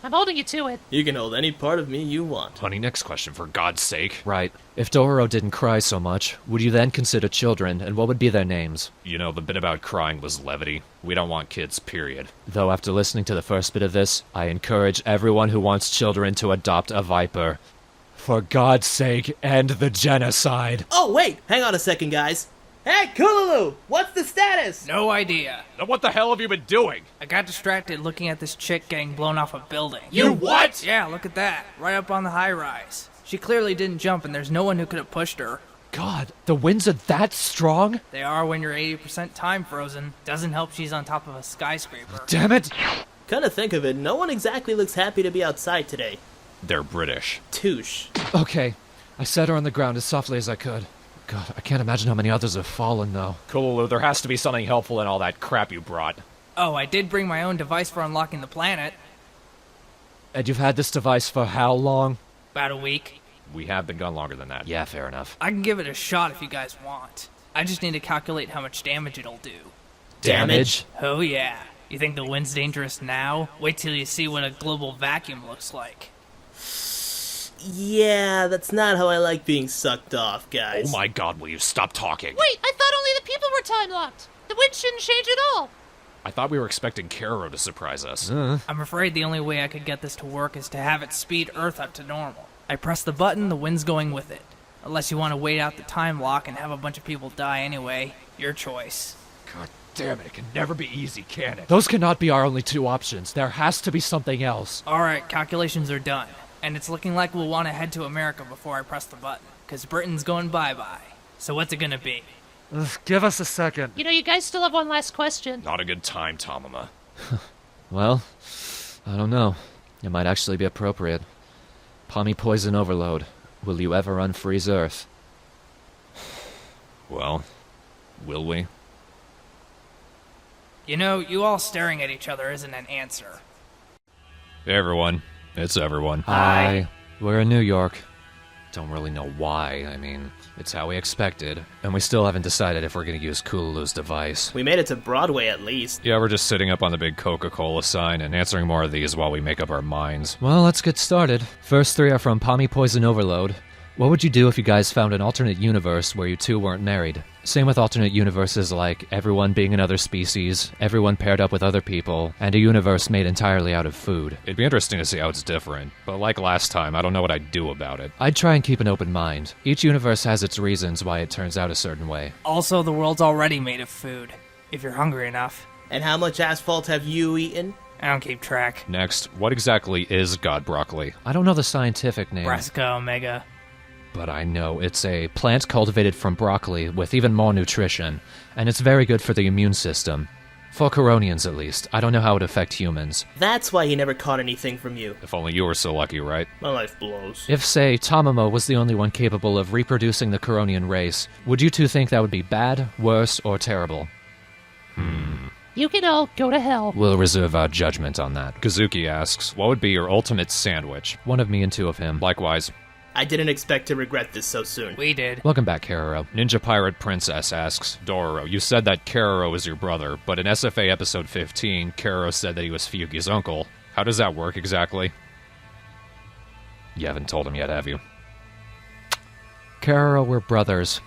Speaker 5: I'm holding you to it.
Speaker 4: You can hold any part of me you want.
Speaker 2: Honey, next question, for God's sake.
Speaker 1: Right. If Dororo didn't cry so much, would you then consider children, and what would be their names?
Speaker 2: You know, the bit about crying was levity. We don't want kids, period.
Speaker 1: Though after listening to the first bit of this, I encourage everyone who wants children to adopt a viper. For God's sake, end the genocide.
Speaker 4: Oh, wait! Hang on a second, guys. Hey, Kululu! What's the status?
Speaker 6: No idea.
Speaker 2: Now what the hell have you been doing?
Speaker 6: I got distracted looking at this chick getting blown off a building.
Speaker 2: You what?
Speaker 6: Yeah, look at that. Right up on the high rise. She clearly didn't jump and there's no one who could have pushed her.
Speaker 1: God, the winds are that strong?
Speaker 6: They are when you're 80% time frozen. Doesn't help she's on top of a skyscraper.
Speaker 1: Damn it!
Speaker 4: Come to think of it, no one exactly looks happy to be outside today.
Speaker 2: They're British.
Speaker 4: Touche.
Speaker 1: Okay, I set her on the ground as softly as I could. God, I can't imagine how many others have fallen, though.
Speaker 2: Kululu, there has to be something helpful in all that crap you brought.
Speaker 6: Oh, I did bring my own device for unlocking the planet.
Speaker 1: And you've had this device for how long?
Speaker 6: About a week.
Speaker 2: We have been gone longer than that.
Speaker 1: Yeah, fair enough.
Speaker 6: I can give it a shot if you guys want. I just need to calculate how much damage it'll do.
Speaker 1: Damage?
Speaker 6: Oh yeah. You think the wind's dangerous now? Wait till you see what a global vacuum looks like.
Speaker 4: Yeah, that's not how I like being sucked off, guys.
Speaker 2: Oh my God, will you stop talking?
Speaker 5: Wait, I thought only the people were time locked. The wind shouldn't change at all.
Speaker 2: I thought we were expecting Caro to surprise us.
Speaker 6: I'm afraid the only way I could get this to work is to have it speed Earth up to normal. I press the button, the wind's going with it. Unless you want to wait out the time lock and have a bunch of people die anyway, your choice.
Speaker 2: God damn it, it can never be easy, can it?
Speaker 1: Those cannot be our only two options. There has to be something else.
Speaker 6: Alright, calculations are done. And it's looking like we'll want to head to America before I press the button. Because Britain's going bye-bye. So what's it gonna be?
Speaker 1: Give us a second.
Speaker 5: You know, you guys still have one last question.
Speaker 2: Not a good time, Tamama.
Speaker 1: Well, I don't know. It might actually be appropriate. Pommy poison overload. Will you ever unfreeze Earth?
Speaker 2: Well, will we?
Speaker 6: You know, you all staring at each other isn't an answer.
Speaker 2: Hey everyone. It's everyone.
Speaker 1: Hi. We're in New York. Don't really know why. I mean, it's how we expected. And we still haven't decided if we're going to use Kululu's device.
Speaker 4: We made it to Broadway at least.
Speaker 2: Yeah, we're just sitting up on the big Coca-Cola sign and answering more of these while we make up our minds.
Speaker 1: Well, let's get started. First three are from Pommy Poison Overload. What would you do if you guys found an alternate universe where you two weren't married? Same with alternate universes like everyone being another species, everyone paired up with other people, and a universe made entirely out of food.
Speaker 2: It'd be interesting to see how it's different, but like last time, I don't know what I'd do about it.
Speaker 1: I'd try and keep an open mind. Each universe has its reasons why it turns out a certain way.
Speaker 6: Also, the world's already made of food. If you're hungry enough.
Speaker 4: And how much asphalt have you eaten?
Speaker 6: I don't keep track.
Speaker 2: Next, what exactly is God Broccoli?
Speaker 1: I don't know the scientific name.
Speaker 6: Brassica omega.
Speaker 1: But I know it's a plant cultivated from broccoli with even more nutrition, and it's very good for the immune system. For Coronians, at least. I don't know how it would affect humans.
Speaker 4: That's why he never caught anything from you.
Speaker 2: If only you were so lucky, right?
Speaker 4: My life blows.
Speaker 1: If, say, Tamamo was the only one capable of reproducing the Coronian race, would you two think that would be bad, worse, or terrible?
Speaker 5: You can all go to hell.
Speaker 1: We'll reserve our judgment on that.
Speaker 2: Kazuki asks, what would be your ultimate sandwich?
Speaker 1: One of me and two of him.
Speaker 2: Likewise.
Speaker 4: I didn't expect to regret this so soon.
Speaker 6: We did.
Speaker 1: Welcome back, Caro.
Speaker 2: Ninja Pirate Princess asks, Dororo, you said that Caro is your brother, but in SFA episode 15, Caro said that he was Fuyuki's uncle. How does that work exactly? You haven't told him yet, have you?
Speaker 1: Caro, we're brothers.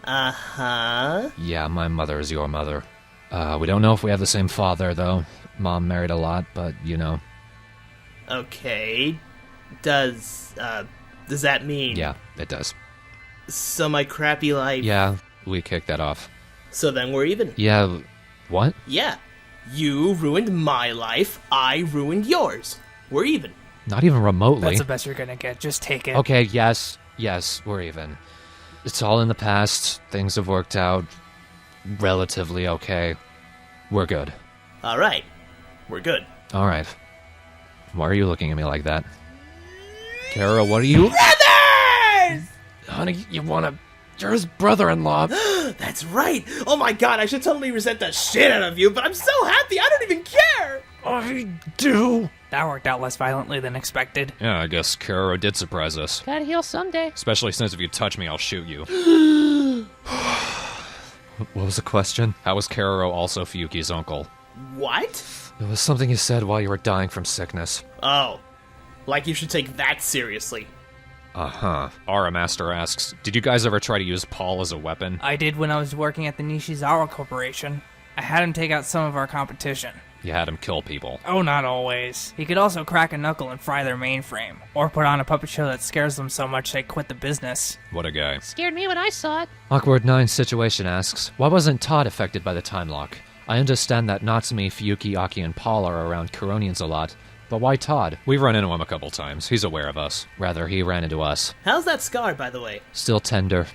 Speaker 4: Uh-huh.
Speaker 1: Yeah, my mother is your mother. We don't know if we have the same father, though. Mom married a lot, but, you know.
Speaker 4: Okay. Does that mean...
Speaker 1: Yeah, it does.
Speaker 4: So my crappy life...
Speaker 1: Yeah, we kicked that off.
Speaker 4: So then we're even.
Speaker 1: Yeah, what?
Speaker 4: Yeah. You ruined my life, I ruined yours. We're even.
Speaker 1: Not even remotely.
Speaker 6: That's the best you're gonna get. Just take it.
Speaker 1: Okay, yes, we're even. It's all in the past. Things have worked out relatively okay. We're good.
Speaker 4: Alright. We're good.
Speaker 1: Alright. Why are you looking at me like that? Caro, what are you...
Speaker 4: Brothers!
Speaker 1: Honey, you're his brother-in-law.
Speaker 4: That's right! Oh my god, I should totally resent the shit out of you, but I'm so happy, I don't even care!
Speaker 1: I do.
Speaker 6: That worked out less violently than expected.
Speaker 2: Yeah, I guess Caro did surprise us.
Speaker 5: Gotta heal someday.
Speaker 2: Especially since if you touch me, I'll shoot you.
Speaker 1: What was the question?
Speaker 2: How was Caro also Fuyuki's uncle?
Speaker 4: What?
Speaker 1: It was something you said while you were dying from sickness.
Speaker 4: Oh. Like you should take that seriously.
Speaker 2: Uh-huh. Aura Master asks, did you guys ever try to use Paul as a weapon?
Speaker 6: I did when I was working at the Nishizawa Corporation. I had him take out some of our competition.
Speaker 2: You had him kill people.
Speaker 6: Oh, not always. He could also crack a knuckle and fry their mainframe, or put on a puppet show that scares them so much they quit the business.
Speaker 2: What a guy.
Speaker 5: Scared me when I saw it.
Speaker 1: Awkward 9 Situation asks, why wasn't Todd affected by the time lock? I understand that Natsumi, Fuyuki, Aki, and Paul are around Coronians a lot, but why Todd?
Speaker 2: We've run into him a couple times. He's aware of us.
Speaker 1: Rather, he ran into us.
Speaker 4: How's that scar, by the way?
Speaker 1: Still tender.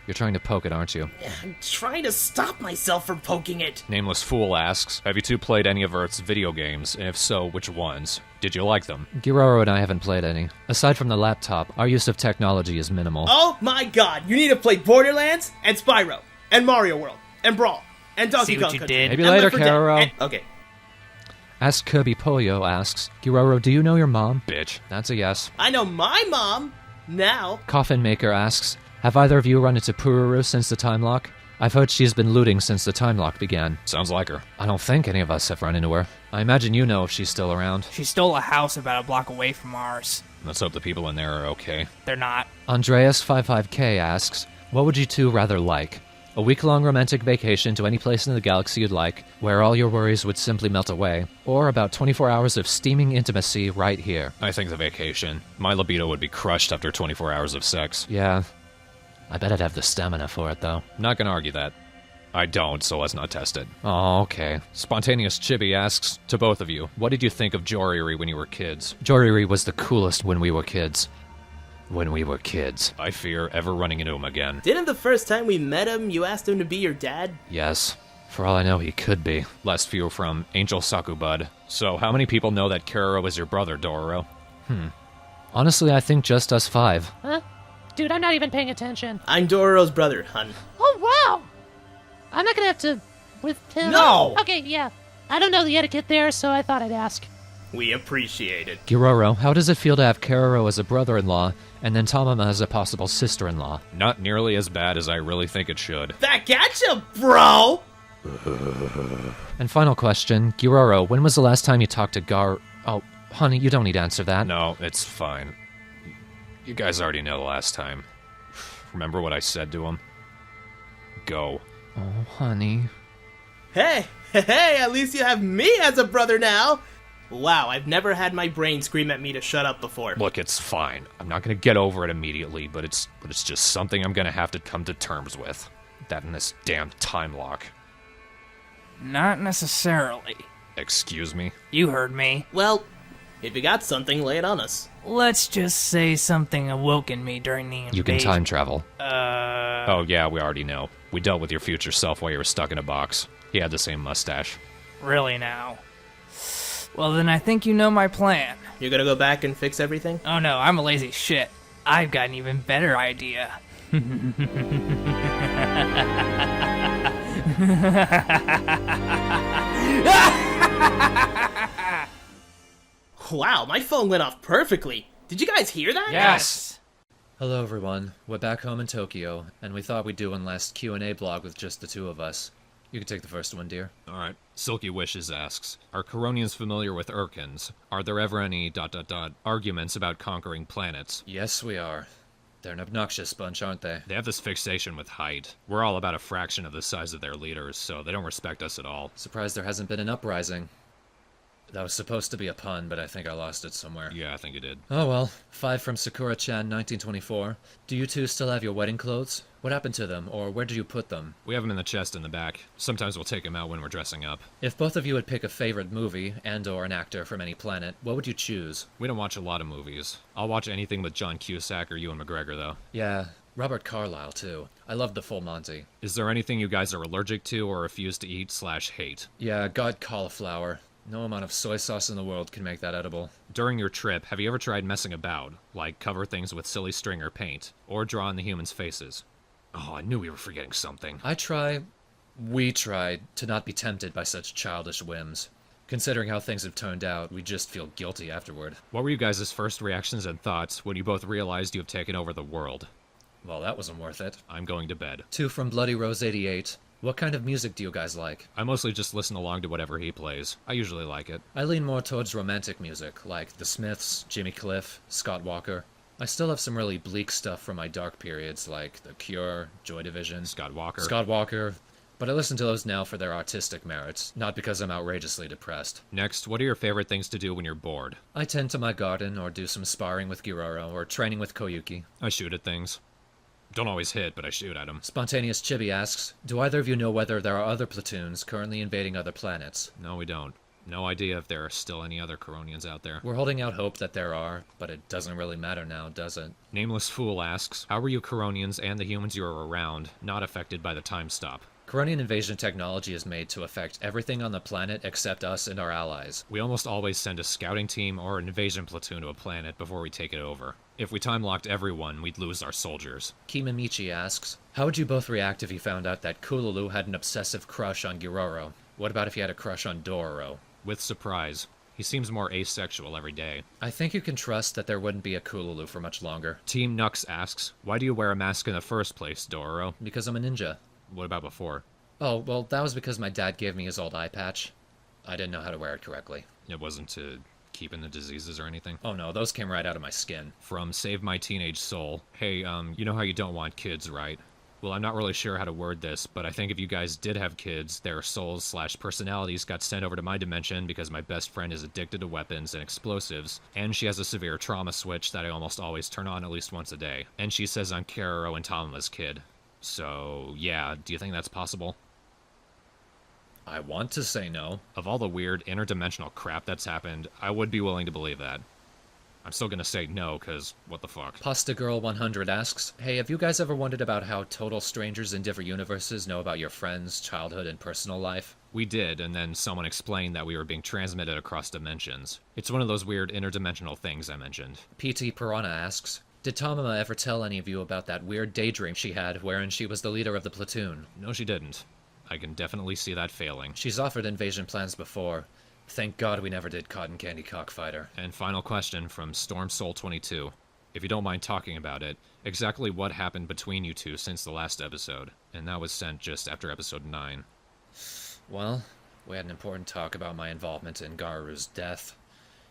Speaker 1: You're trying to poke it, aren't you?
Speaker 4: I'm trying to stop myself from poking it.
Speaker 2: Nameless Fool asks, have you two played any of Earth's video games? And if so, which ones? Did you like them?
Speaker 1: Giroro and I haven't played any. Aside from the laptop, our use of technology is minimal.
Speaker 4: Oh my god, you need to play Borderlands, and Spyro, and Mario World, and Brawl, and Donkey
Speaker 6: See what
Speaker 4: Kong
Speaker 6: you
Speaker 4: Country,
Speaker 6: did?
Speaker 1: Maybe
Speaker 4: and
Speaker 1: later,
Speaker 4: Left 4 Dead,
Speaker 1: Caro.
Speaker 4: and- Okay.
Speaker 1: Ask Kirby Pollo asks, Giroro, do you know your mom?
Speaker 2: Bitch.
Speaker 1: That's a yes.
Speaker 4: I know my mom, now.
Speaker 1: Coffin Maker asks, have either of you run into Pururu since the time lock? I've heard she's been looting since the time lock began.
Speaker 2: Sounds like her.
Speaker 1: I don't think any of us have run into her. I imagine you know if she's still around.
Speaker 6: She stole a house about a block away from ours.
Speaker 2: Let's hope the people in there are okay.
Speaker 6: They're not.
Speaker 1: Andreas55K asks, what would you two rather like? A week-long romantic vacation to any place in the galaxy you'd like, where all your worries would simply melt away, or about 24 hours of steaming intimacy right here?
Speaker 2: I think the vacation. My libido would be crushed after 24 hours of sex.
Speaker 1: Yeah. I bet I'd have the stamina for it, though.
Speaker 2: Not gonna argue that. I don't, so let's not test it.
Speaker 1: Oh, okay.
Speaker 2: Spontaneous Chibi asks, to both of you, what did you think of Joriri when you were kids?
Speaker 1: Joriri was the coolest when we were kids. When we were kids.
Speaker 2: I fear ever running into him again.
Speaker 4: Didn't the first time we met him, you asked him to be your dad?
Speaker 1: Yes. For all I know, he could be.
Speaker 2: Last few from Angel Sakubud. So, how many people know that Caro is your brother, Dororo?
Speaker 1: Honestly, I think just us 5.
Speaker 5: Huh? Dude, I'm not even paying attention.
Speaker 4: I'm Dororo's brother, hun.
Speaker 5: Oh, wow! I'm not gonna have to... with him.
Speaker 4: No!
Speaker 5: Okay, yeah. I don't know the etiquette there, so I thought I'd ask.
Speaker 4: We appreciate it.
Speaker 1: Giroro, how does it feel to have Caro as a brother-in-law, and then Tamama as a possible sister-in-law?
Speaker 2: Not nearly as bad as I really think it should.
Speaker 4: Back gotcha, bro!
Speaker 1: And final question, Giroro, when was the last time you talked to Oh, honey, you don't need to answer that.
Speaker 2: No, it's fine. You guys already know the last time. Remember what I said to him? Go.
Speaker 1: Oh, honey.
Speaker 4: Hey, at least you have me as a brother now! Wow, I've never had my brain scream at me to shut up before.
Speaker 2: Look, it's fine. I'm not gonna get over it immediately, but it's just something I'm gonna have to come to terms with. That and this damn time lock.
Speaker 6: Not necessarily.
Speaker 2: Excuse me?
Speaker 6: You heard me.
Speaker 4: Well, if you got something, lay it on us.
Speaker 6: Let's just say something awoke in me during the invasion.
Speaker 1: You can time travel.
Speaker 2: Oh yeah, we already know. We dealt with your future self while you were stuck in a box. He had the same mustache.
Speaker 6: Really now? Well, then I think you know my plan.
Speaker 4: You're gonna go back and fix everything?
Speaker 6: Oh no, I'm a lazy shit. I've got an even better idea.
Speaker 4: Wow, my phone went off perfectly. Did you guys hear that?
Speaker 6: Yes!
Speaker 1: Hello, everyone. We're back home in Tokyo, and we thought we'd do one last Q&A blog with just the two of us. You can take the first one, dear.
Speaker 2: Alright. Silky Wishes asks, are Coronians familiar with Urkins? Are there ever any ... arguments about conquering planets?
Speaker 1: Yes, we are. They're an obnoxious bunch, aren't they?
Speaker 2: They have this fixation with height. We're all about a fraction of the size of their leaders, so they don't respect us at all.
Speaker 1: Surprised there hasn't been an uprising. That was supposed to be a pun, but I think I lost it somewhere.
Speaker 2: Yeah, I think it did.
Speaker 1: Oh well. 5 from Sakura-chan, 1924. Do you two still have your wedding clothes? What happened to them, or where did you put them?
Speaker 2: We have them in the chest in the back. Sometimes we'll take them out when we're dressing up.
Speaker 1: If both of you would pick a favorite movie, and/or an actor from any planet, what would you choose?
Speaker 2: We don't watch a lot of movies. I'll watch anything with John Cusack or Ewan McGregor, though.
Speaker 1: Yeah, Robert Carlyle, too. I love The Full Monty.
Speaker 2: Is there anything you guys are allergic to or refuse to eat/hate?
Speaker 1: Yeah, God, cauliflower. No amount of soy sauce in the world can make that edible.
Speaker 2: During your trip, have you ever tried messing about? Like cover things with silly string or paint? Or draw on the humans' faces? Oh, I knew we were forgetting something.
Speaker 1: We tried to not be tempted by such childish whims. Considering how things have turned out, we just feel guilty afterward.
Speaker 2: What were you guys' first reactions and thoughts when you both realized you have taken over the world?
Speaker 1: Well, that wasn't worth it.
Speaker 2: I'm going to bed.
Speaker 1: 2 from Bloody Rose 88. What kind of music do you guys like?
Speaker 2: I mostly just listen along to whatever he plays. I usually like it.
Speaker 1: I lean more towards romantic music, like The Smiths, Jimmy Cliff, Scott Walker. I still have some really bleak stuff from my dark periods, like The Cure, Joy Division,
Speaker 2: Scott Walker.
Speaker 1: but I listen to those now for their artistic merits, not because I'm outrageously depressed.
Speaker 2: Next, what are your favorite things to do when you're bored?
Speaker 1: I tend to my garden, or do some sparring with Giroro, or training with Koyuki.
Speaker 2: I shoot at things. Don't always hit, but I shoot at them.
Speaker 1: Spontaneous Chibi asks, do either of you know whether there are other platoons currently invading other planets?
Speaker 2: No, we don't. No idea if there are still any other Coronians out there.
Speaker 1: We're holding out hope that there are, but it doesn't really matter now, does it?
Speaker 2: Nameless Fool asks, how were you Coronians and the humans you were around not affected by the time stop?
Speaker 1: Coronian invasion technology is made to affect everything on the planet except us and our allies.
Speaker 2: We almost always send a scouting team or an invasion platoon to a planet before we take it over. If we time-locked everyone, we'd lose our soldiers.
Speaker 1: Kimimichi asks, how would you both react if you found out that Kululu had an obsessive crush on Giroro? What about if he had a crush on Dororo?
Speaker 2: With surprise. He seems more asexual every day.
Speaker 1: I think you can trust that there wouldn't be a Kululu for much longer.
Speaker 2: Team Nux asks, why do you wear a mask in the first place, Dororo?
Speaker 1: Because I'm a ninja.
Speaker 2: What about before?
Speaker 1: Oh, well, that was because my dad gave me his old eye patch. I didn't know how to wear it correctly.
Speaker 2: It wasn't to keep in the diseases or anything?
Speaker 1: Oh no, those came right out of my skin.
Speaker 2: From Save My Teenage Soul. Hey, you know how you don't want kids, right? Well, I'm not really sure how to word this, but I think if you guys did have kids, their souls/personalities got sent over to my dimension because my best friend is addicted to weapons and explosives, and she has a severe trauma switch that I almost always turn on at least once a day. And she says I'm Caro and Tama's kid. So, yeah, do you think that's possible?
Speaker 1: I want to say no.
Speaker 2: Of all the weird interdimensional crap that's happened, I would be willing to believe that. I'm still gonna say no, cause what the fuck.
Speaker 1: Pasta Girl 100 asks, hey, have you guys ever wondered about how total strangers in different universes know about your friends, childhood, and personal life?
Speaker 2: We did, and then someone explained that we were being transmitted across dimensions. It's one of those weird interdimensional things I mentioned.
Speaker 1: PT Piranha asks, did Tamama ever tell any of you about that weird daydream she had wherein she was the leader of the platoon?
Speaker 2: No, she didn't. I can definitely see that failing.
Speaker 1: She's offered invasion plans before. Thank God we never did Cotton Candy Cockfighter.
Speaker 2: And final question from StormSoul22. If you don't mind talking about it, exactly what happened between you two since the last episode? And that was sent just after episode 9.
Speaker 1: Well, we had an important talk about my involvement in Garu's death.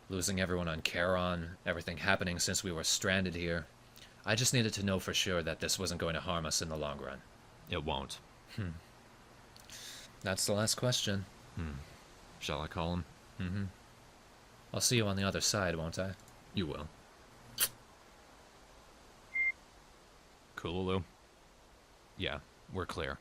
Speaker 1: Losing everyone on Charon, everything happening since we were stranded here. I just needed to know for sure that this wasn't going to harm us in the long run.
Speaker 2: It won't.
Speaker 1: That's the last question.
Speaker 2: Shall I call him?
Speaker 1: I'll see you on the other side, won't I?
Speaker 2: You will. Kululu? Yeah, we're clear.